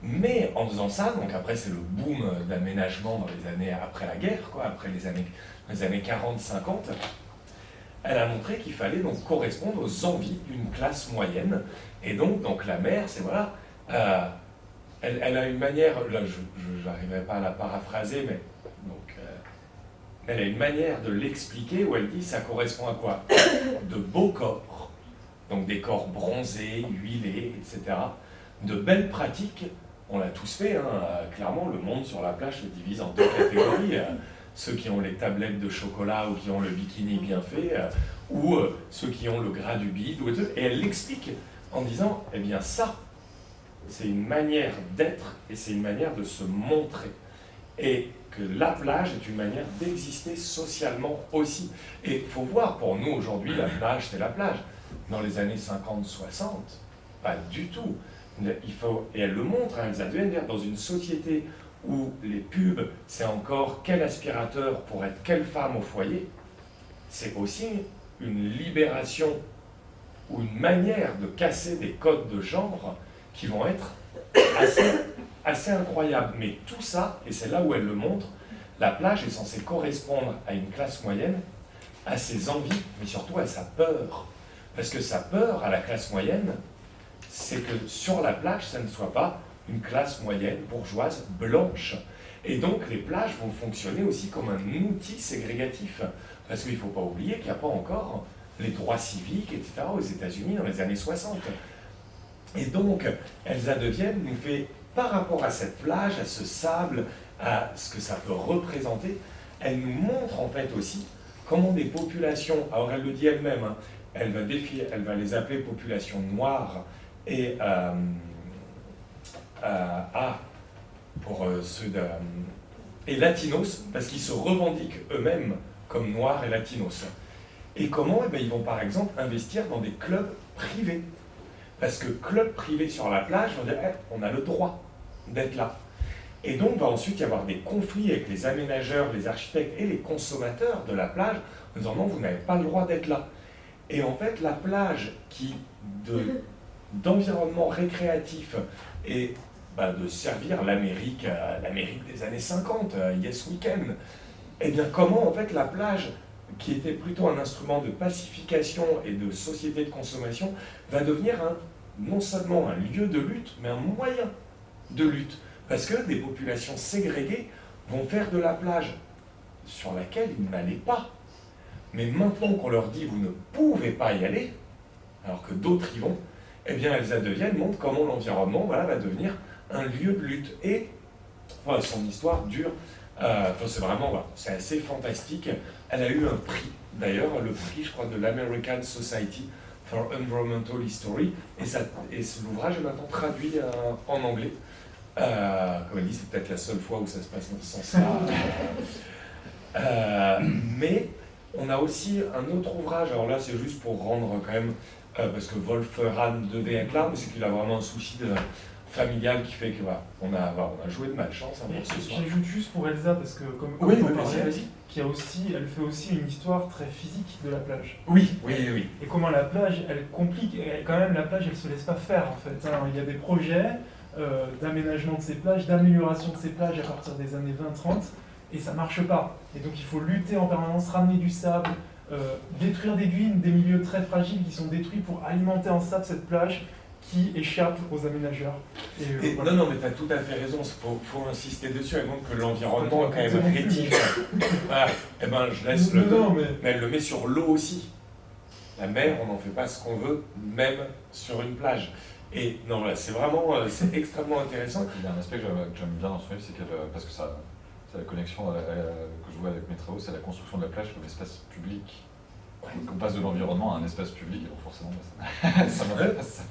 Mais en faisant ça, donc après c'est le boom d'aménagement dans les années après la guerre, après les années 40-50, elle a montré qu'il fallait donc correspondre aux envies d'une classe moyenne. Et donc la mer, c'est voilà, elle a une manière, là je n'arriverai pas à la paraphraser, mais donc, elle a une manière de l'expliquer où elle dit ça correspond à quoi? De beaux corps, donc des corps bronzés, huilés, etc. De belles pratiques, on l'a tous fait, clairement le monde sur la plage se divise en deux catégories. Ceux qui ont les tablettes de chocolat ou qui ont le bikini bien fait, ou ceux qui ont le gras du bide, et elle l'explique en disant, eh bien ça, c'est une manière d'être et c'est une manière de se montrer. Et que la plage est une manière d'exister socialement aussi. Et il faut voir, pour nous aujourd'hui, la plage, c'est la plage. Dans les années 50-60, pas du tout. Et elle le montre, Elsa Devienne, dans une société où les pubs, c'est encore quel aspirateur pour être quelle femme au foyer, c'est aussi une libération ou une manière de casser des codes de genre qui vont être assez incroyables. Mais tout ça, et c'est là où elle le montre, la plage est censée correspondre à une classe moyenne, à ses envies, mais surtout à sa peur. Parce que sa peur à la classe moyenne, c'est que sur la plage, ça ne soit pas une classe moyenne bourgeoise blanche. Et donc les plages vont fonctionner aussi comme un outil ségrégatif. Parce qu'il ne faut pas oublier qu'il n'y a pas encore les droits civiques, etc. aux États-Unis dans les années 60. Et donc, Elsa Devienne nous fait, par rapport à cette plage, à ce sable, à ce que ça peut représenter, elle nous montre en fait aussi comment des populations, alors elle le dit elle-même, elle va les appeler populations noires et et latinos, parce qu'ils se revendiquent eux-mêmes comme noirs et latinos. Et comment? Ils vont par exemple investir dans des clubs privés. Parce que club privé sur la plage, on va dire, on a le droit d'être là. Et donc, va ensuite y avoir des conflits avec les aménageurs, les architectes et les consommateurs de la plage, en disant non, vous n'avez pas le droit d'être là. Et en fait, la plage qui, d'environnement récréatif et de servir l'Amérique des années 50, Yes Weekend, eh bien, comment en fait la plage, qui était plutôt un instrument de pacification et de société de consommation, va devenir non seulement un lieu de lutte, mais un moyen de lutte. Parce que des populations ségrégées vont faire de la plage sur laquelle ils n'allaient pas. Mais maintenant qu'on leur dit « vous ne pouvez pas y aller », alors que d'autres y vont, eh bien Elsa Devienne montre comment l'environnement va devenir un lieu de lutte. Et son histoire dure, c'est assez fantastique. Elle a eu un prix, d'ailleurs, le prix, je crois, de l'American Society for Environmental History, et l'ouvrage est maintenant traduit en anglais. Comme elle dit, c'est peut-être la seule fois où ça se passe dans ce sens-là. Mais on a aussi un autre ouvrage, alors là c'est juste pour rendre quand même, parce que Wolf Rahn devait être là, mais c'est qu'il a vraiment un souci familial qui fait que on a joué de malchance pour ce soir. J'ajoute juste pour Elsa, parce que comme oui, on parlait, vas-y. Elle fait aussi une histoire très physique de la plage. Oui. Et comment la plage, elle complique, et quand même la plage, elle se laisse pas faire en fait. Hein. Il y a des projets d'aménagement de ces plages, d'amélioration de ces plages à partir des années 20-30, et ça marche pas. Et donc il faut lutter en permanence, ramener du sable, détruire des dunes, des milieux très fragiles qui sont détruits pour alimenter en sable cette plage qui échappe aux aménageurs. Voilà. Non, mais tu as tout à fait raison, il faut insister dessus, elle montre que l'environnement est quand même rétif. Voilà. Eh ben, je laisse mais elle le met sur l'eau aussi. La mer, on n'en fait pas ce qu'on veut, même sur une plage. Et non, voilà, c'est vraiment, c'est extrêmement intéressant. Il y a un aspect que j'aime bien dans ce livre, c'est parce que c'est la connexion que je vois avec mes travaux, c'est la construction de la plage comme espace public. On passe de l'environnement à un espace public, donc forcément, ça m'intéresse.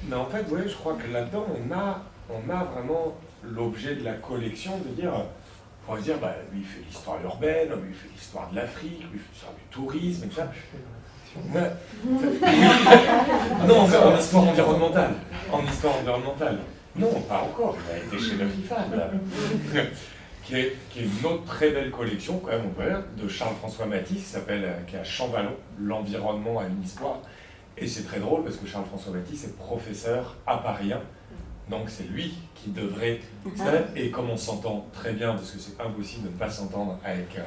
Mais en fait, je crois que là-dedans, on a vraiment l'objet de la collection de dire, on va dire, lui il fait l'histoire urbaine, lui il fait l'histoire de l'Afrique, lui il fait l'histoire du tourisme, et tout ça. Non, en histoire environnementale. Non, pas encore, il a été chez le FIFAD. Qui est une autre très belle collection, quand même, on peut dire, de Charles-François Matisse, qui est à Champvallon, L'environnement a une histoire. Et c'est très drôle parce que Charles-François Matisse est professeur à Paris 1, donc c'est lui qui devrait. Et comme on s'entend très bien, parce que c'est impossible de ne pas s'entendre avec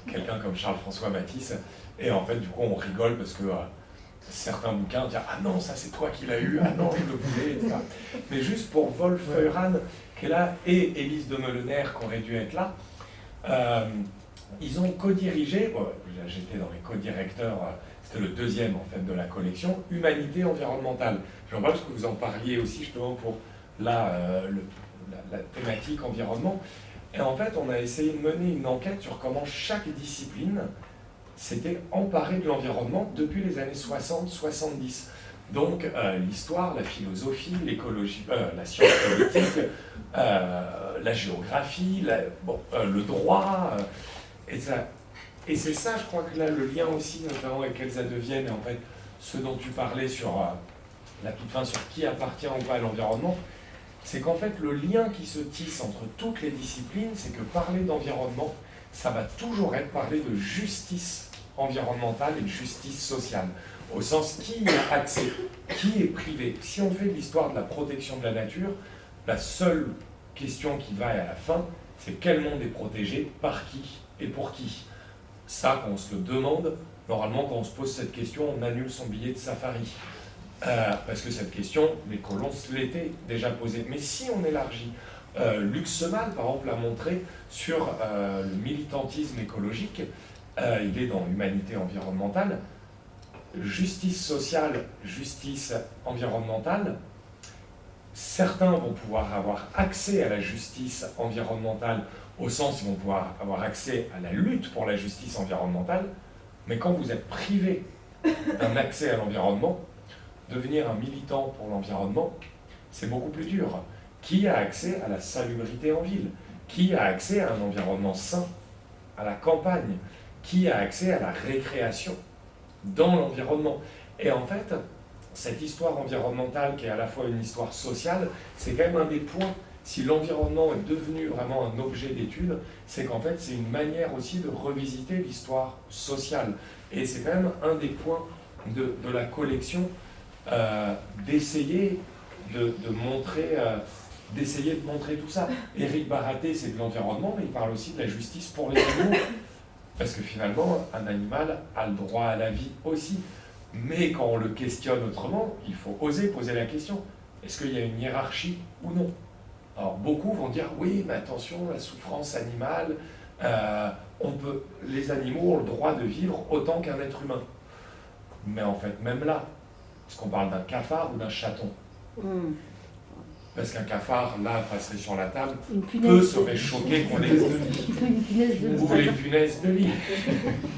quelqu'un comme Charles-François Matisse, et en fait, du coup, on rigole parce que certains bouquins disent « Ah non, ça c'est toi qui l'as eu, ah non, je le voulais, etc. » Mais juste pour Wolf Rahn, qui est là, et Élise de Meulener, qui aurait dû être là, ils ont co-dirigé, j'étais dans les co-directeurs, c'était le deuxième en fait de la collection, Humanité environnementale. J'en parle parce que vous en parliez aussi justement pour la thématique environnement. Et en fait, on a essayé de mener une enquête sur comment chaque discipline s'était emparée de l'environnement depuis les années 60-70. Donc l'histoire, la philosophie, l'écologie, la science politique, la géographie, le droit, et ça. Et c'est ça, je crois que là, le lien aussi, notamment avec Elsa de Vienne, et en fait, ce dont tu parlais sur la toute fin, sur qui appartient ou pas à l'environnement, c'est qu'en fait, le lien qui se tisse entre toutes les disciplines, c'est que parler d'environnement, ça va toujours être parler de justice environnementale et de justice sociale. Au sens, qui y a accès, qui est privé. Si on fait l'histoire de la protection de la nature, la seule question qui va à la fin, c'est quel monde est protégé, par qui et pour qui. Ça, quand on se le demande, normalement, quand on se pose cette question, on annule son billet de safari. Parce que cette question, les colons se l'étaient déjà posée. Mais si on élargit, Luc Semal, par exemple, l'a montré sur le militantisme écologique, il est dans Humanité environnementale, justice sociale, justice environnementale, certains vont pouvoir avoir accès à la justice environnementale au sens où ils vont pouvoir avoir accès à la lutte pour la justice environnementale, mais quand vous êtes privé d'un accès à l'environnement, devenir un militant pour l'environnement, c'est beaucoup plus dur. Qui a accès à la salubrité en ville? Qui a accès à un environnement sain, à la campagne? Qui a accès à la récréation dans l'environnement? Et en fait, cette histoire environnementale qui est à la fois une histoire sociale, c'est quand même un des points. Si l'environnement est devenu vraiment un objet d'étude, c'est qu'en fait, c'est une manière aussi de revisiter l'histoire sociale. Et c'est quand même un des points de la collection, d'essayer de montrer tout ça. Éric Baraté, c'est de l'environnement, mais il parle aussi de la justice pour les animaux. Parce que finalement, un animal a le droit à la vie aussi. Mais quand on le questionne autrement, il faut oser poser la question. Est-ce qu'il y a une hiérarchie ou non? Alors beaucoup vont dire, oui, mais attention, la souffrance animale, les animaux ont le droit de vivre autant qu'un être humain. Mais en fait, même là, est-ce qu'on parle d'un cafard ou d'un chaton? Parce qu'un cafard, là, passerait sur la table, Une peu seraient choqués qu'on les... Une punaise de lit. Ou les punaises de lit. Il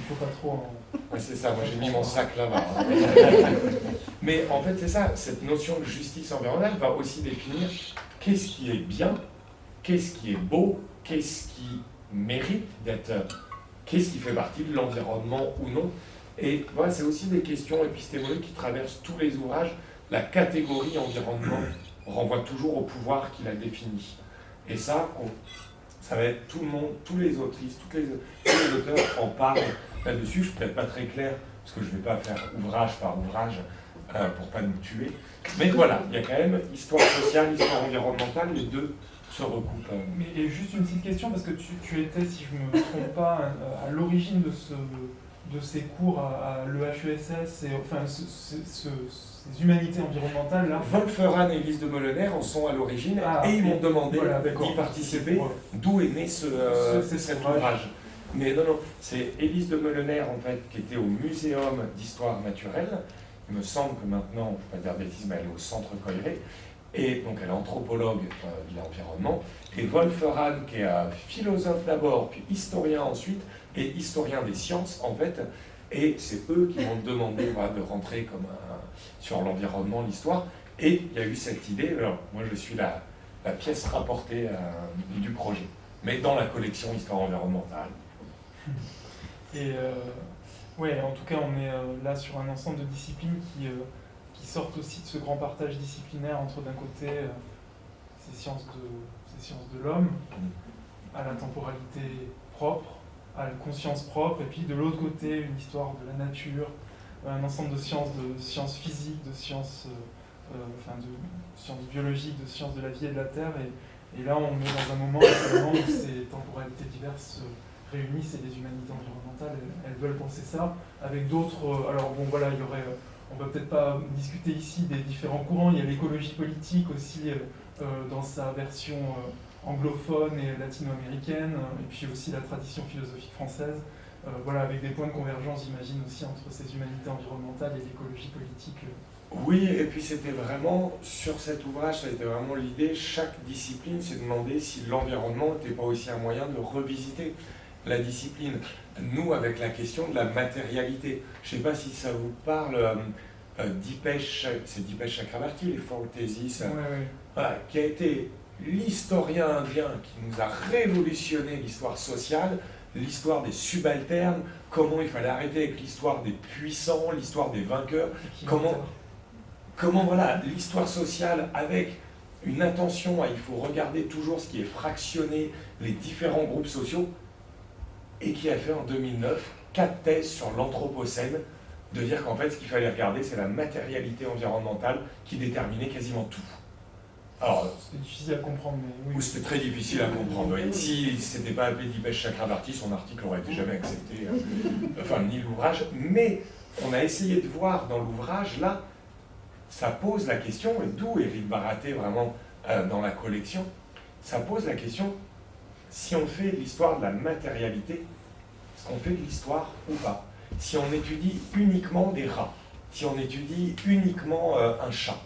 faut pas trop... Ouais, c'est ça, moi j'ai mis mon sac là-bas. Mais en fait, c'est ça, cette notion de justice environnementale va aussi définir qu'est-ce qui est bien, qu'est-ce qui est beau, qu'est-ce qui mérite d'être, qu'est-ce qui fait partie de l'environnement ou non. Et voilà, c'est aussi des questions épistémologiques qui traversent tous les ouvrages. La catégorie environnement renvoie toujours au pouvoir qui la définit. Et ça, ça va être tout le monde, tous les autrices, tous les auteurs en parlent là-dessus. Je suis peut-être pas très clair, parce que je ne vais pas faire ouvrage par ouvrage pour pas nous tuer. Mais voilà, il y a quand même histoire sociale, histoire environnementale, les deux se recoupent. Mais et juste une petite question, parce que tu étais, si je ne me trompe pas, à l'origine de ces cours à l'EHESS, et enfin ces humanités environnementales là. Wolferan et Élise de Molenaer en sont à l'origine et ils m'ont demandé d'y participer, d'où est né cet ouvrage. Mais non, c'est Élise de Molenaer en fait qui était au Muséum d'histoire naturelle. Il me semble que maintenant, je ne vais pas dire bêtises, mais elle est au Centre Coiré. Et donc elle est anthropologue de l'environnement. Et Wolferan qui est philosophe d'abord, puis historien ensuite, et historien des sciences en fait. Et c'est eux qui m'ont demandé de rentrer comme sur l'environnement, l'histoire. Et il y a eu cette idée, alors moi je suis la pièce rapportée du projet, mais dans la collection Histoire environnementale. Et ouais, en tout cas on est là sur un ensemble de disciplines qui sortent aussi de ce grand partage disciplinaire entre d'un côté ces sciences de l'homme, à la temporalité propre, à la conscience propre, et puis de l'autre côté une histoire de la nature, un ensemble de sciences physiques, de sciences biologiques, de sciences de la vie et de la terre, et là on est dans un moment où ces temporalités diverses se réunissent et les humanités environnementales, elles veulent penser ça, avec d'autres, alors bon voilà, il y aurait, on va peut-être pas discuter ici des différents courants, il y a l'écologie politique aussi dans sa version anglophone et latino-américaine, et puis aussi la tradition philosophique française, voilà, avec des points de convergence, j'imagine, aussi entre ces humanités environnementales et l'écologie politique. Oui, et puis c'était vraiment, sur cet ouvrage, ça a été vraiment l'idée, chaque discipline s'est demandé si l'environnement n'était pas aussi un moyen de revisiter la discipline. Nous, avec la question de la matérialité, je ne sais pas si ça vous parle, Dipesh Chakrabarty, les Four Theses, voilà, qui a été l'historien indien qui nous a révolutionné l'histoire sociale, l'histoire des subalternes, comment il fallait arrêter avec l'histoire des puissants, l'histoire des vainqueurs, comment voilà, l'histoire sociale avec une attention à il faut regarder toujours ce qui est fractionné, les différents groupes sociaux, et qui a fait en 2009 4 thèses sur l'anthropocène, de dire qu'en fait ce qu'il fallait regarder c'est la matérialité environnementale qui déterminait quasiment tout. Alors, c'était difficile à comprendre, mais oui. C'était très difficile à comprendre. Oui. Si c'était pas appelé Dipesh Chakrabarty, son article aurait été jamais accepté, enfin ni l'ouvrage. Mais on a essayé de voir dans l'ouvrage là, ça pose la question, et d'où Éric Baraté vraiment dans la collection, ça pose la question si on fait l'histoire de la matérialité, est-ce qu'on fait de l'histoire ou pas? Si on étudie uniquement des rats, si on étudie uniquement un chat,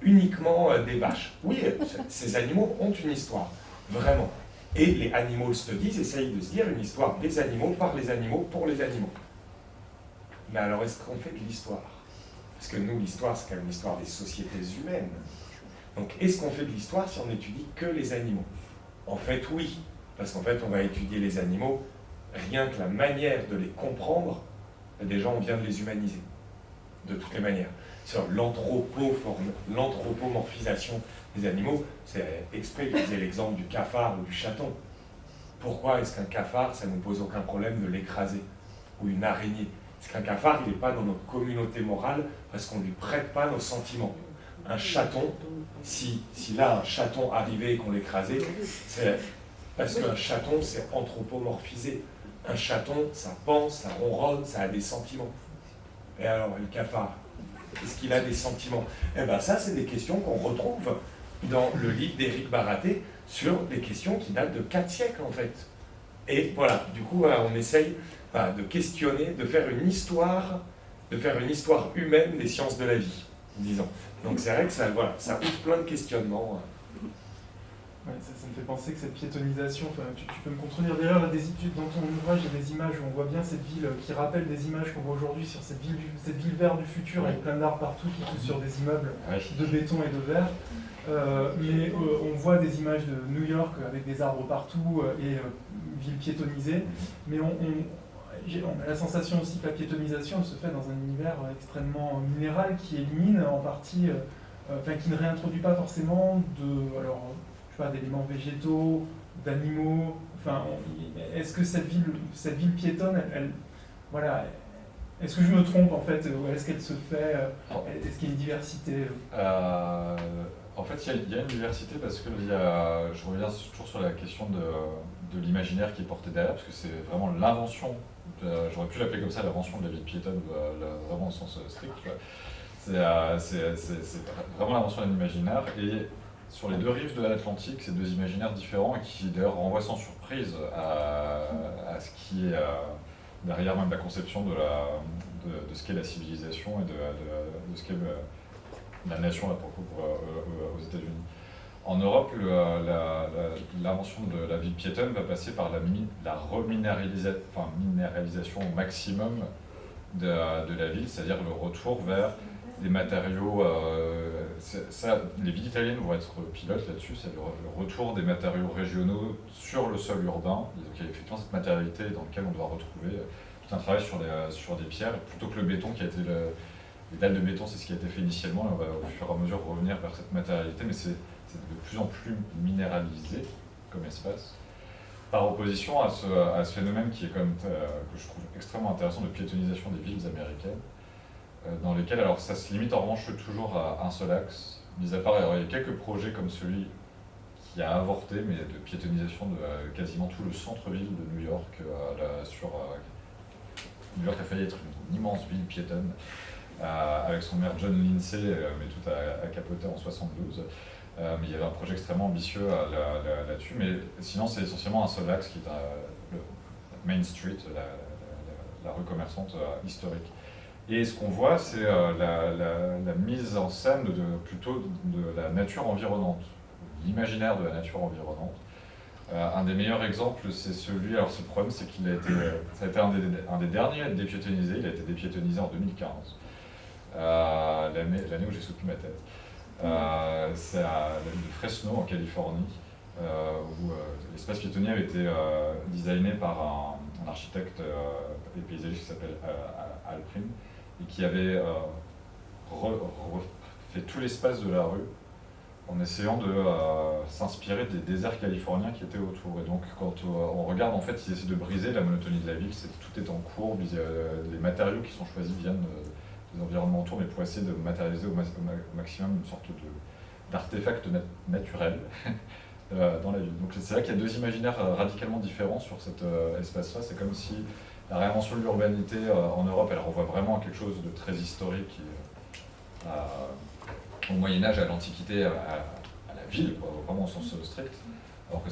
uniquement des vaches. Oui, ces animaux ont une histoire, vraiment. Et les animal studies essayent de se dire une histoire des animaux, par les animaux, pour les animaux. Mais alors, est-ce qu'on fait de l'histoire? Parce que nous, l'histoire, c'est quand même l'histoire des sociétés humaines. Donc, est-ce qu'on fait de l'histoire si on n'étudie que les animaux? En fait, oui. Parce qu'en fait, on va étudier les animaux, rien que la manière de les comprendre, déjà, on vient de les humaniser. De toutes les manières. Sur l'anthropomorphisation des animaux, c'est exprès d'utiliser l'exemple du cafard ou du chaton. Pourquoi est-ce qu'un cafard, ça ne nous pose aucun problème de l'écraser? Ou une araignée? Parce qu'un cafard, il n'est pas dans notre communauté morale parce qu'on ne lui prête pas nos sentiments. Un chaton, si là un chaton arrivait et qu'on l'écrasait, c'est parce qu'un chaton, c'est anthropomorphisé. Un chaton, ça pense, ça ronronne, ça a des sentiments. Et alors, le cafard, est-ce qu'il a des sentiments? Eh bien ça, c'est des questions qu'on retrouve dans le livre d'Éric Baraté sur des questions qui datent de 4 siècles en fait. Et voilà, du coup, on essaye de questionner, de faire une histoire humaine des sciences de la vie, disons. Donc c'est vrai que ça, voilà, ça ouvre plein de questionnements. Ouais, ça me fait penser que cette piétonisation, tu peux me contredire, d'ailleurs dans ton ouvrage il y a des images où on voit bien cette ville qui rappelle des images qu'on voit aujourd'hui sur cette ville verte du futur avec plein d'arbres partout qui poussent sur des immeubles de béton et de verre. Mais on voit des images de New York avec des arbres partout et ville piétonisée, mais on a la sensation aussi que la piétonisation se fait dans un univers extrêmement minéral qui élimine en partie, qui ne réintroduit pas forcément d'éléments végétaux, d'animaux. Est-ce que cette ville piétonne, est-ce que je me trompe en fait, ou est-ce qu'elle se fait, est-ce qu'il y a une diversité En fait, il y a une diversité parce que je reviens toujours sur la question de l'imaginaire qui est porté derrière, parce que c'est vraiment l'invention, j'aurais pu l'appeler comme ça, l'invention de la ville piétonne, vraiment au sens strict. C'est vraiment l'invention d'un imaginaire, et sur les deux rives de l'Atlantique, c'est deux imaginaires différents et qui d'ailleurs renvoient sans surprise à ce qui est derrière même la conception de ce qu'est la civilisation et de ce qu'est la nation aux États-Unis. En Europe, l'invention de la ville piétonne va passer par la minéralisation au maximum de la ville, c'est-à-dire le retour vers des matériaux. Les villes italiennes vont être pilotes là-dessus, c'est le retour des matériaux régionaux sur le sol urbain. Donc il y a effectivement cette matérialité dans laquelle on doit retrouver tout un travail sur des pierres, plutôt que le béton qui a été les dalles de béton, c'est ce qui a été fait initialement, et on va au fur et à mesure revenir vers cette matérialité, mais c'est de plus en plus minéralisé comme espace, par opposition à ce phénomène qui est quand même, que je trouve extrêmement intéressant, de piétonisation des villes américaines, dans lesquelles, alors ça se limite en revanche toujours à un seul axe, mis à part, il y a quelques projets comme celui qui a avorté, mais de piétonisation de quasiment tout le centre-ville de New York. New York a failli être une immense ville piétonne, avec son maire John Lindsay, mais tout a capoté en 72. Mais il y avait un projet extrêmement ambitieux là-dessus, mais sinon c'est essentiellement un seul axe qui est le Main Street, la rue commerçante historique. Et ce qu'on voit, c'est la mise en scène plutôt de la nature environnante, l'imaginaire de la nature environnante. Un des meilleurs exemples, c'est celui, alors ce problème, c'est ça a été un des derniers à être dépiétonisé, il a été dépiétonisé en 2015, l'année où j'ai soutenu ma thèse. C'est à la ville de Fresno, en Californie, où l'espace piétonnier avait été designé par un architecte et paysagiste qui s'appelle Al Prim, et qui avait refait tout l'espace de la rue en essayant de s'inspirer des déserts californiens qui étaient autour. Et donc quand on regarde, en fait, ils essaient de briser la monotonie de la ville, tout est en courbe, les matériaux qui sont choisis viennent des environnements autour, mais pour essayer de matérialiser au maximum une sorte d'artefact naturel dans la ville. Donc c'est là qu'il y a deux imaginaires radicalement différents sur cet espace-là. C'est comme si la réinvention de l'urbanité en Europe, elle renvoie vraiment à quelque chose de très historique, au Moyen-Âge, à l'Antiquité, à la ville, quoi, vraiment au sens strict. Alors que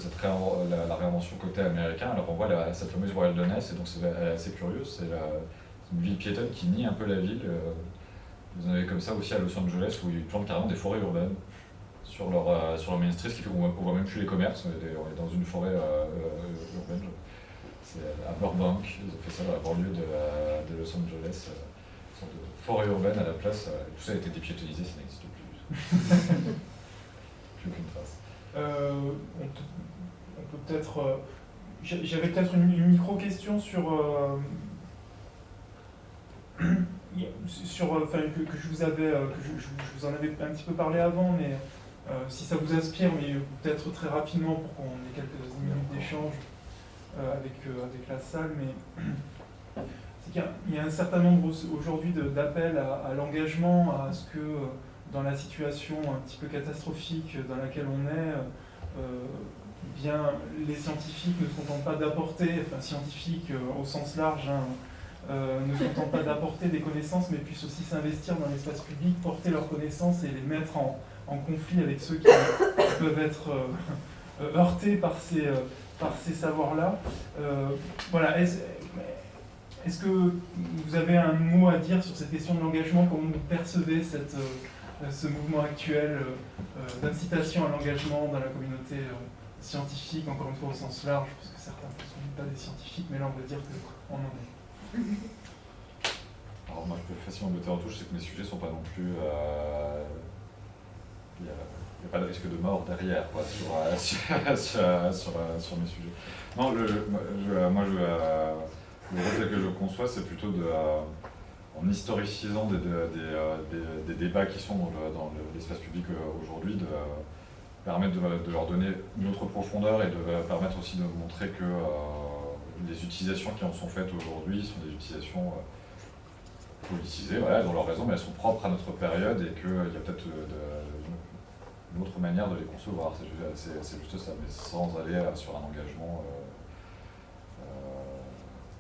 la réinvention côté américain, elle renvoie à cette fameuse wilderness, et donc c'est assez curieux. C'est une ville piétonne qui nie un peu la ville. Vous en avez comme ça aussi à Los Angeles, où ils plantent carrément des forêts urbaines sur leur Main Street, ce qui fait qu'on voit même plus les commerces, on est dans une forêt urbaine. C'est à Burbank, ils ont fait ça dans la banlieue de Los Angeles, une sorte de forêt urbaine à la place. Tout ça a été dépiétonisé, ça n'existe plus. Plus aucune trace. On peut peut-être... J'avais peut-être une micro-question que je vous en avais un petit peu parlé avant, mais si ça vous inspire, mais peut-être très rapidement pour qu'on ait quelques minutes d'échange avec la salle, mais c'est qu'il y a un certain nombre aujourd'hui d'appels à l'engagement, à ce que dans la situation un petit peu catastrophique dans laquelle on est, bien les scientifiques ne se contentent pas d'apporter, enfin scientifiques au sens large, ne se contentent pas d'apporter des connaissances, mais puissent aussi s'investir dans l'espace public, porter leurs connaissances et les mettre en conflit avec ceux qui peuvent être heurtés par ces savoirs-là. Voilà. Est-ce que vous avez un mot à dire sur cette question de l'engagement? Comment vous percevez ce mouvement actuel d'incitation à l'engagement dans la communauté scientifique, encore une fois au sens large, parce que certains ne sont pas des scientifiques, mais là on va dire qu'on en est. Alors moi je peux facilement me mettre en touche, c'est que mes sujets ne sont pas non plus... Il n'y a pas de risque de mort derrière quoi, sur mes sujets. Non, le rôle tel que je conçois, c'est plutôt en historicisant des débats qui sont dans l'espace public aujourd'hui, de permettre de leur donner une autre profondeur et de permettre aussi de montrer que les utilisations qui en sont faites aujourd'hui sont des utilisations politisées, voilà, elles ont leur raison, mais elles sont propres à notre période et qu'il y a peut-être une autre manière de les concevoir, c'est juste ça, mais sans aller sur un engagement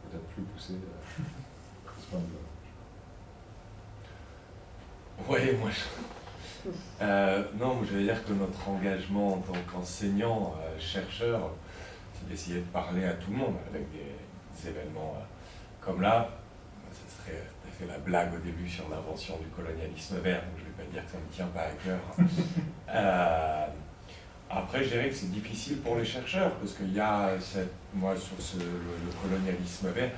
peut-être plus poussé. Oui, moi non, je veux dire que notre engagement en tant qu'enseignant, chercheur, c'est d'essayer de parler à tout le monde avec des événements comme là. Ça serait, tu as fait la blague au début sur l'invention du colonialisme vert, donc je ne vais pas dire que ça ne me tient pas à cœur. Après, je dirais que c'est difficile pour les chercheurs, parce qu'il y a, moi, sur le colonialisme vert,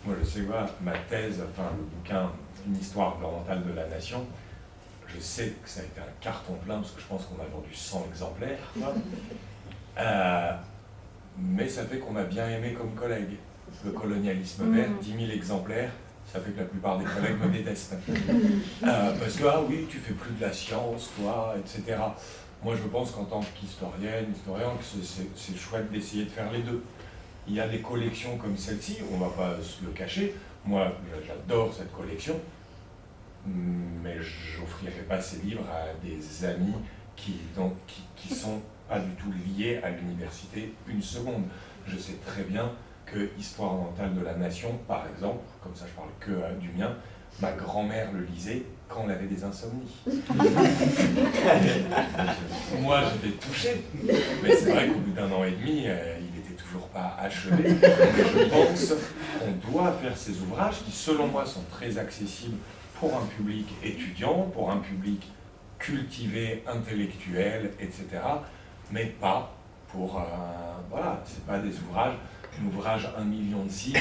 moi je sais quoi, ma thèse, enfin le bouquin Une histoire environnementale de la nation, je sais que ça a été un carton plein, parce que je pense qu'on a vendu 100 exemplaires. Mais ça fait qu'on a bien aimé comme collègue. Le colonialisme vert, 10 000 exemplaires, ça fait que la plupart des collègues me détestent. Parce que, ah oui, tu fais plus de la science, toi, etc. Moi, je pense qu'en tant historien, c'est chouette d'essayer de faire les deux. Il y a des collections comme celle-ci, on ne va pas se le cacher. Moi, j'adore cette collection, mais je n'offrirai pas ces livres à des amis qui sont pas du tout liés à l'université une seconde. Je sais très bien que Histoire orientale de la nation, par exemple, comme ça je parle que du mien, ma grand-mère le lisait quand elle avait des insomnies. Moi, j'étais touché, mais c'est vrai qu'au bout d'un an et demi, il n'était toujours pas achevé. Je pense qu'on doit faire ces ouvrages qui, selon moi, sont très accessibles pour un public étudiant, pour un public cultivé, intellectuel, etc., mais pas pour... voilà, c'est pas des ouvrages, un ouvrage 1 million de signes.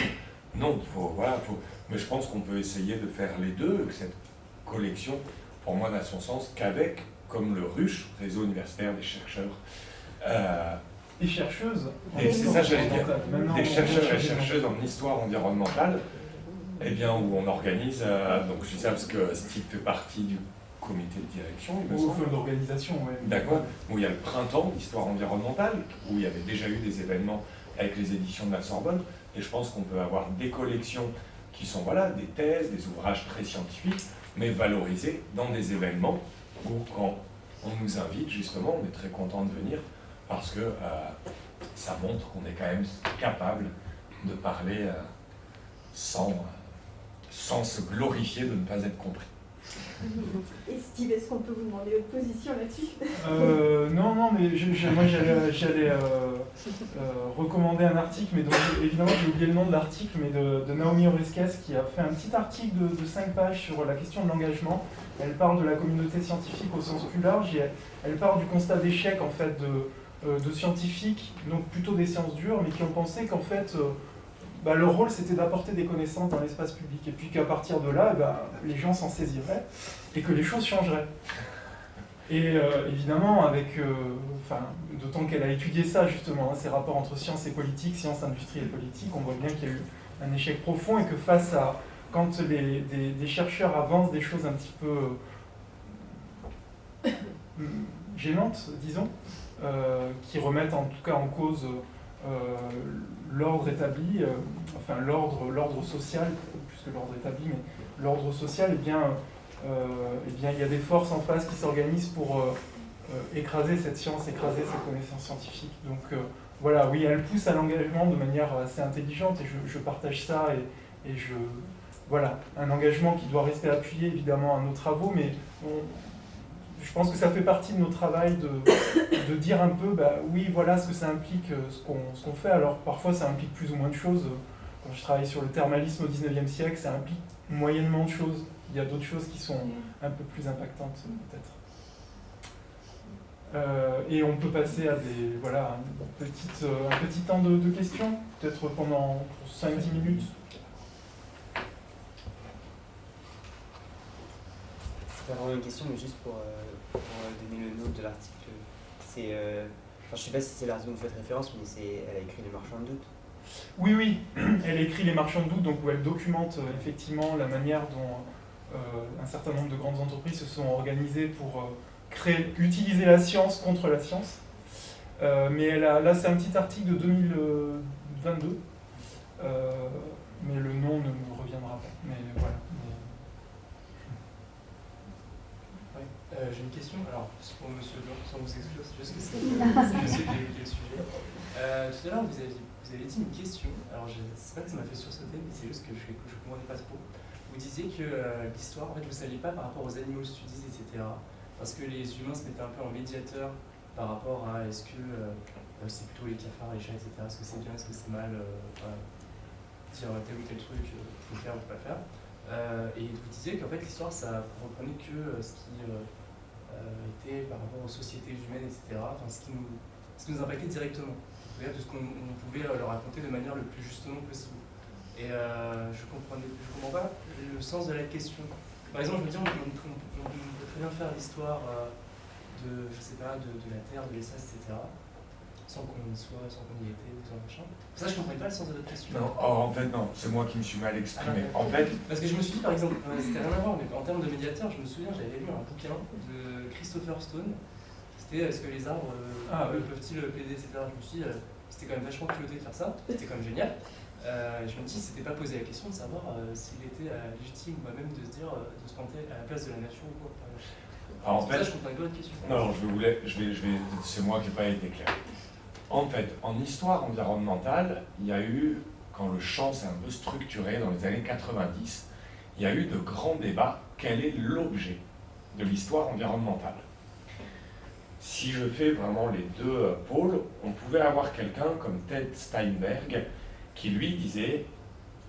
Non, mais je pense qu'on peut essayer de faire les deux, que cette collection, pour moi, n'a son sens qu'avec, comme le RUCH, Réseau universitaire des chercheurs. Et chercheuses. Et c'est ça, j'allais dire. Des chercheurs et chercheuses en histoire environnementale, eh bien, où on organise, donc je dis ça parce que Steve fait partie du comité de direction. Au fond d'organisation, oui. D'accord, où il y a le printemps d'histoire environnementale, où il y avait déjà eu des événements avec les éditions de la Sorbonne, et je pense qu'on peut avoir des collections qui sont des thèses, des ouvrages très scientifiques, mais valorisés dans des événements où quand on nous invite, justement, on est très content de venir, parce que ça montre qu'on est quand même capable de parler sans se glorifier de ne pas être compris. Et Steve, est-ce qu'on peut vous demander votre position là-dessus? Non, mais moi j'allais recommander un article, mais donc évidemment j'ai oublié le nom de l'article, mais de Naomi Oreskes, qui a fait un petit article de 5 pages sur la question de l'engagement. Elle parle de la communauté scientifique au sens plus large, et elle part du constat d'échec en fait de scientifiques, donc plutôt des sciences dures, mais qui ont pensé qu'en fait leur rôle c'était d'apporter des connaissances dans l'espace public, et puis qu'à partir de là, les gens s'en saisiraient et que les choses changeraient. Et évidemment, d'autant qu'elle a étudié ça justement, ces rapports entre science et politique, science, industrie et politique, on voit bien qu'il y a eu un échec profond, et que face à, quand des chercheurs avancent des choses un petit peu gênantes, disons, qui remettent en tout cas en cause l'ordre établi, l'ordre social, plus que l'ordre établi, mais l'ordre social, eh bien, il y a des forces en face qui s'organisent pour écraser cette science, écraser cette connaissance scientifique. Donc voilà, oui, elle pousse à l'engagement de manière assez intelligente, et je partage ça, et voilà, un engagement qui doit rester appuyé évidemment à nos travaux, mais je pense que ça fait partie de nos travail de dire un peu, oui, voilà ce que ça implique, ce qu'on fait. Alors parfois ça implique plus ou moins de choses. Quand je travaille sur le thermalisme au 19e siècle, ça implique moyennement de choses. il y a d'autres choses qui sont un peu plus impactantes peut-être. Et on peut passer à un petit temps de questions, peut-être pendant 5-10 minutes. C'est pas vraiment une question, mais juste pour donner le nom de l'article. C'est, je sais pas si c'est l'article dont vous faites référence, mais elle a écrit Les Marchands de doute. Oui, elle écrit Les Marchands de doute, donc où elle documente effectivement la manière dont un certain nombre de grandes entreprises se sont organisées pour utiliser la science contre la science. Mais là, c'est un petit article de 2022, mais le nom ne me reviendra pas. Mais voilà. J'ai une question, alors pour Monsieur Blanc, sans vous exclure, c'est juste que c'est Monsieur qui a évoqué le sujet. Tout à l'heure, vous avez dit une question, alors c'est pas que ça m'a fait sursauter, mais c'est juste que je ne comprenais pas trop. Vous disiez que l'histoire, en fait, vous ne saviez pas par rapport aux animal studies, etc. Parce que les humains se mettaient un peu en médiateur par rapport à est-ce que c'est plutôt les cafards, les chats, etc. Est-ce que c'est bien, est-ce que c'est mal, dire tel ou tel truc, faut faire ou pas faire. Et vous disiez qu'en fait l'histoire ça reprenait que ce qui était par rapport aux sociétés humaines, etc. Enfin, ce qui nous impactait directement. C'est-à-dire de ce qu'on pouvait leur raconter de manière le plus justement possible. Et je comprends pas le sens de la question. Par exemple, je me dis, on peut très bien faire l'histoire de la Terre, de l'espace, etc. Sans qu'on y soit, sans qu'on y était, sans machin. Pour ça, je ne comprenais pas le sens de votre question. Non, en fait, non, c'est moi qui me suis mal exprimé. En fait... Parce que je me suis dit, par exemple, c'était rien à voir, mais en termes de médiateur, je me souviens, j'avais lu un bouquin de Christopher Stone. C'était est-ce que les arbres peuvent-ils plaider, etc. Je me suis dit, c'était quand même vachement culotté de faire ça, c'était quand même génial. Je me dis, c'était pas posé la question de savoir s'il était légitime ou même de se dire, de se planter à la place de la nature ou quoi. Alors, en fait, ça, je comprenais pas votre question. Non, c'est moi qui n'ai pas été clair. En fait, en histoire environnementale, il y a eu, quand le champ s'est un peu structuré dans les années 90, il y a eu de grands débats. Quel est l'objet de l'histoire environnementale? Si je fais vraiment les deux pôles, on pouvait avoir quelqu'un comme Ted Steinberg qui lui disait,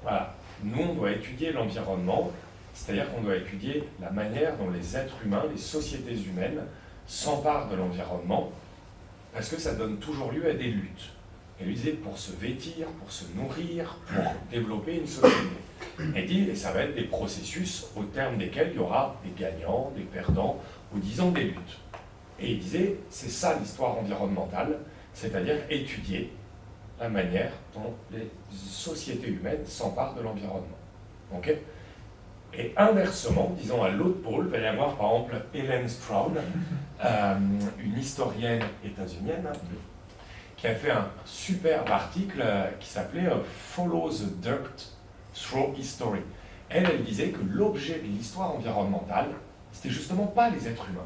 voilà, nous on doit étudier l'environnement, c'est-à-dire qu'on doit étudier la manière dont les êtres humains, les sociétés humaines s'emparent de l'environnement, parce que ça donne toujours lieu à des luttes. Et lui disait pour se vêtir, pour se nourrir, pour développer une société. Et dit, et ça va être des processus au terme desquels il y aura des gagnants, des perdants, ou disons des luttes. Et il disait, c'est ça l'histoire environnementale, c'est-à-dire étudier la manière dont les sociétés humaines s'emparent de l'environnement. Okay? Et inversement, disons à l'autre pôle, il va y avoir par exemple Helen Stroud, une historienne états-unienne, qui a fait un superbe article qui s'appelait Follow the Dirt Through History. Elle disait que l'objet de l'histoire environnementale, c'était justement pas les êtres humains.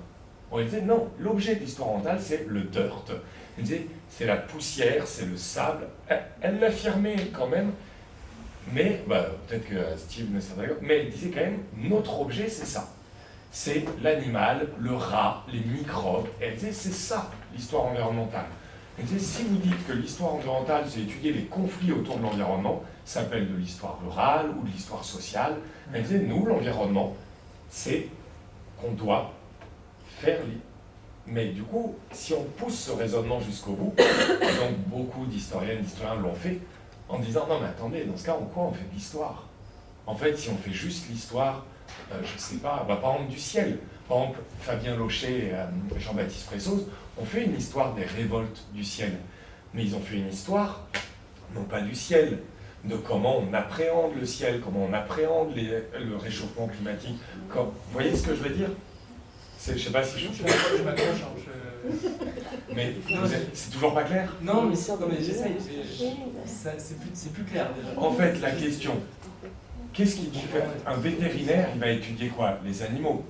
On disait non, l'objet de l'histoire environnementale, c'est le dirt. Elle disait c'est la poussière, c'est le sable. Elle l'affirmait quand même, mais peut-être que Steve ne serait pas d'accord, mais elle disait quand même notre objet, c'est ça. C'est l'animal, le rat, les microbes. Elle disait c'est ça l'histoire environnementale. Elle disait si vous dites que l'histoire environnementale, c'est étudier les conflits autour de l'environnement, ça s'appelle de l'histoire rurale ou de l'histoire sociale. Elle disait nous, l'environnement, c'est qu'on doit faire mais du coup, si on pousse ce raisonnement jusqu'au bout, donc beaucoup d'historiennes, d'historiens l'ont fait, en disant non mais attendez, dans ce cas, en quoi on fait de l'histoire? En fait, si on fait juste l'histoire, je ne sais pas, par exemple du ciel, par exemple Fabien Locher et Jean-Baptiste Fressoz ont fait une histoire des révoltes du ciel, mais ils ont fait une histoire, non pas du ciel, de comment on appréhende le ciel, comment on appréhende le réchauffement climatique. Vous voyez ce que je veux dire? Je ne sais pas si je m'accroche. Mais c'est toujours pas clair? Non, mais j'essaye. C'est plus clair déjà. En fait, la question, qu'est-ce qui fait un vétérinaire, il va étudier quoi? Les animaux.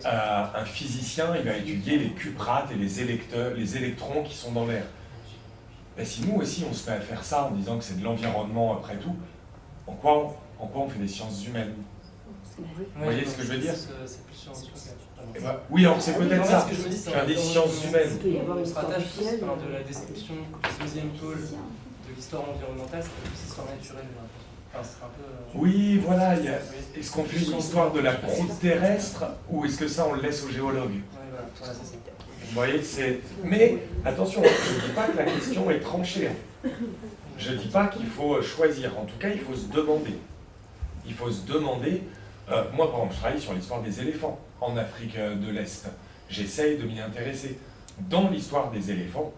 Un physicien, il va étudier les cuprates et les électrons qui sont dans l'air. Et si nous aussi on se met à faire ça en disant que c'est de l'environnement après tout, en quoi on fait des sciences humaines? Vous voyez ce que je veux dire? Oui, alors c'est peut-être ça. Faire des sciences humaines. On se rattache de la description du deuxième pôle de l'histoire environnementale, c'est plus l'histoire naturelle. Enfin, ce serait un peu... Oui, voilà. Est-ce qu'on fait une histoire de la croûte terrestre ou est-ce que ça, on le laisse aux géologues? Oui, voilà, c'est ça. Vous voyez, c'est... Mais, attention, je ne dis pas que la question est tranchée. Je ne dis pas qu'il faut choisir. En tout cas, il faut se demander. Il faut se demander... moi, par exemple, je travaille sur l'histoire des éléphants en Afrique de l'Est. J'essaye de m'y intéresser. Dans l'histoire des éléphants,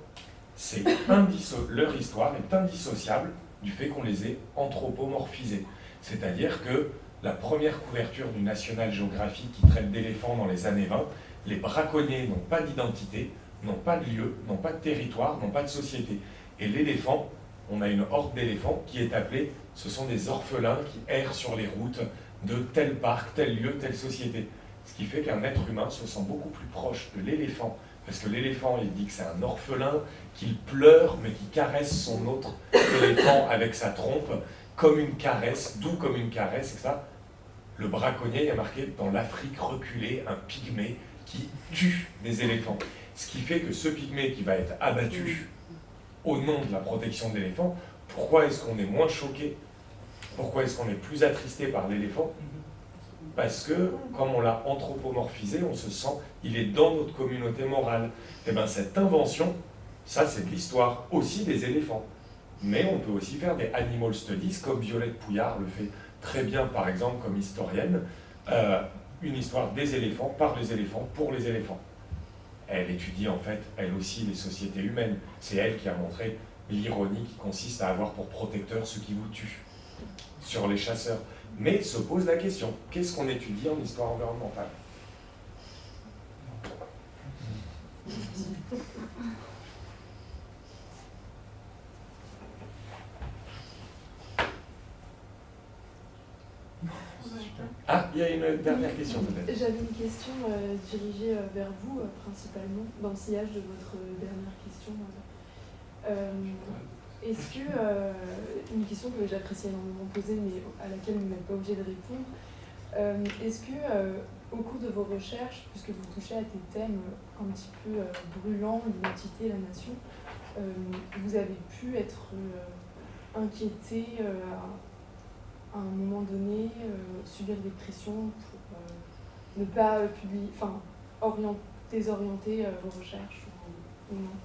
leur histoire est indissociable du fait qu'on les ait anthropomorphisés. C'est-à-dire que la première couverture du National Geographic qui traite d'éléphants dans les années 20, les braconniers n'ont pas d'identité, n'ont pas de lieu, n'ont pas de territoire, n'ont pas de société. Et l'éléphant, on a une horde d'éléphants qui est appelée, ce sont des orphelins qui errent sur les routes de tel parc, tel lieu, telle société. Ce qui fait qu'un être humain se sent beaucoup plus proche de l'éléphant. Parce que l'éléphant, il dit que c'est un orphelin, qu'il pleure, mais qui caresse son autre éléphant avec sa trompe, comme une caresse, doux comme une caresse, et ça. Le braconnier est marqué dans l'Afrique reculée, un pygmée qui tue des éléphants. Ce qui fait que ce pygmée qui va être abattu au nom de la protection de l'éléphant, pourquoi est-ce qu'on est moins choqué? Pourquoi est-ce qu'on est plus attristé par l'éléphant? Parce que, comme on l'a anthropomorphisé, on se sent, il est dans notre communauté morale. Et bien cette invention, ça c'est de l'histoire aussi des éléphants. Mais on peut aussi faire des animal studies, comme Violette Pouillard le fait très bien, par exemple, comme historienne, une histoire des éléphants, par les éléphants, pour les éléphants. Elle étudie en fait, elle aussi, les sociétés humaines. C'est elle qui a montré l'ironie qui consiste à avoir pour protecteur ceux qui vous tuent, sur les chasseurs. Mais se pose la question, qu'est-ce qu'on étudie en histoire environnementale? Ah, il y a une dernière question peut-être. J'avais une question dirigée vers vous, principalement, dans le sillage de votre dernière question. Est-ce que, une question que j'apprécie énormément poser, mais à laquelle vous n'êtes pas obligé de répondre, est-ce que, au cours de vos recherches, puisque vous touchez à des thèmes un petit peu brûlants, l'identité, la nation, vous avez pu être inquiété à un moment donné, subir des pressions pour ne pas publier, enfin, désorienter vos recherches ou non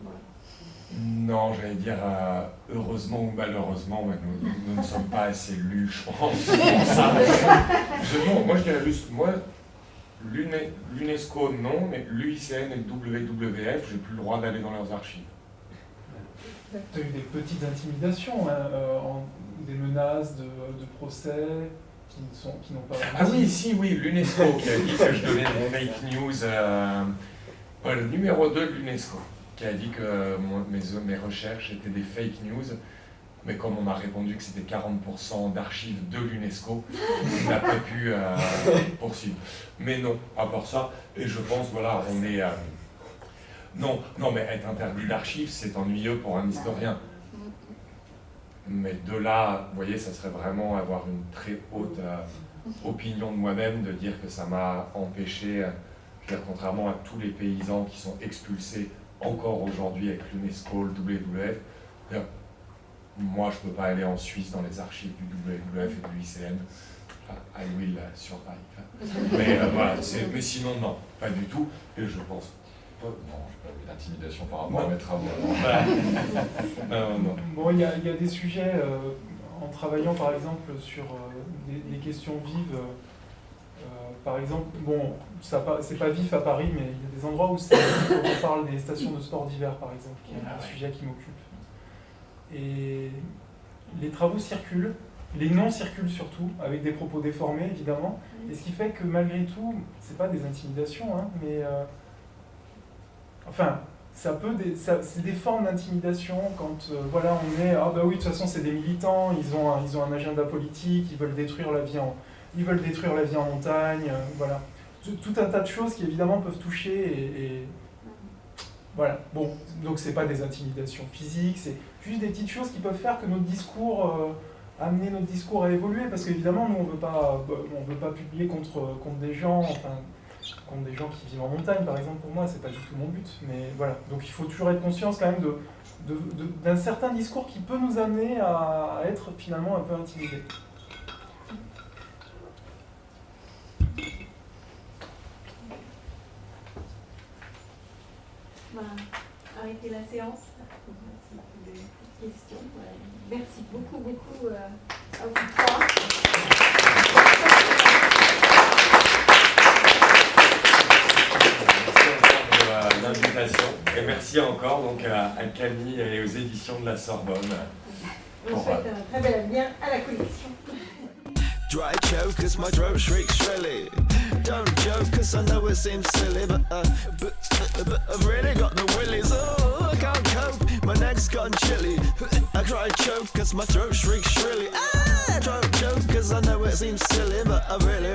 voilà. Non, j'allais dire heureusement ou malheureusement, mais nous ne sommes pas assez lus, je pense, pour ça. Non, moi je dirais juste, l'UNESCO non, mais l'UICN et le WWF, j'ai plus le droit d'aller dans leurs archives. Tu as eu des petites intimidations, hein, des menaces de procès qui n'ont pas... Ah oui, si, oui, l'UNESCO qui a dit que je donnais des fake news, le numéro 2 de l'UNESCO, qui a dit que mes recherches étaient des fake news, mais comme on m'a répondu que c'était 40% d'archives de l'UNESCO, on n'a pas pu poursuivre. Mais non, à part ça, et je pense, voilà, on est... Non, mais être interdit d'archives, c'est ennuyeux pour un historien. Mais de là, vous voyez, ça serait vraiment avoir une très haute opinion de moi-même, de dire que ça m'a empêché, contrairement à tous les paysans qui sont expulsés encore aujourd'hui avec l'UNESCO, le WWF, moi je ne peux pas aller en Suisse dans les archives du WWF et de l'UICN. I will survive. Mais voilà, mais sinon non, pas du tout. Et je pense... Non, je n'ai pas d'intimidation par rapport à mes travaux. Non. Bon, il y a des sujets, en travaillant par exemple sur des questions vives, par exemple, bon, c'est pas vif à Paris, mais il y a des endroits où c'est vif, quand on parle des stations de sport d'hiver par exemple, qui est un sujet qui m'occupe. Et les travaux circulent, les noms circulent surtout, avec des propos déformés évidemment, et ce qui fait que malgré tout, c'est pas des intimidations, hein, mais... Enfin, c'est des formes d'intimidation quand voilà, on est ah bah oui, de toute façon c'est des militants, ils ont un agenda politique, ils veulent détruire la vie en montagne, voilà. Tout un tas de choses qui évidemment peuvent toucher et voilà. Bon, donc c'est pas des intimidations physiques, c'est juste des petites choses qui peuvent faire que notre discours amener notre discours à évoluer, parce qu'évidemment nous on veut pas publier contre des gens, enfin contre des gens qui vivent en montagne, par exemple, pour moi, c'est pas du tout mon but. Mais voilà, donc il faut toujours être conscience quand même d'un certain discours qui peut nous amener à être finalement un peu intimidés. On va arrêter la séance. Questions. Voilà. Merci beaucoup à vous trois. L'invitation et merci encore donc à Camille et aux éditions de la Sorbonne. On souhaite un très bel avenir à la collection. Dry choke cause my throat shrieks shrilly. Don't joke cause I know it seems silly, but I've really got the willies. Oh, I can't cope, my neck's gone chilly. I cry choke cause my throat shrieks shrilly. I don't joke cause I know it seems silly, but I really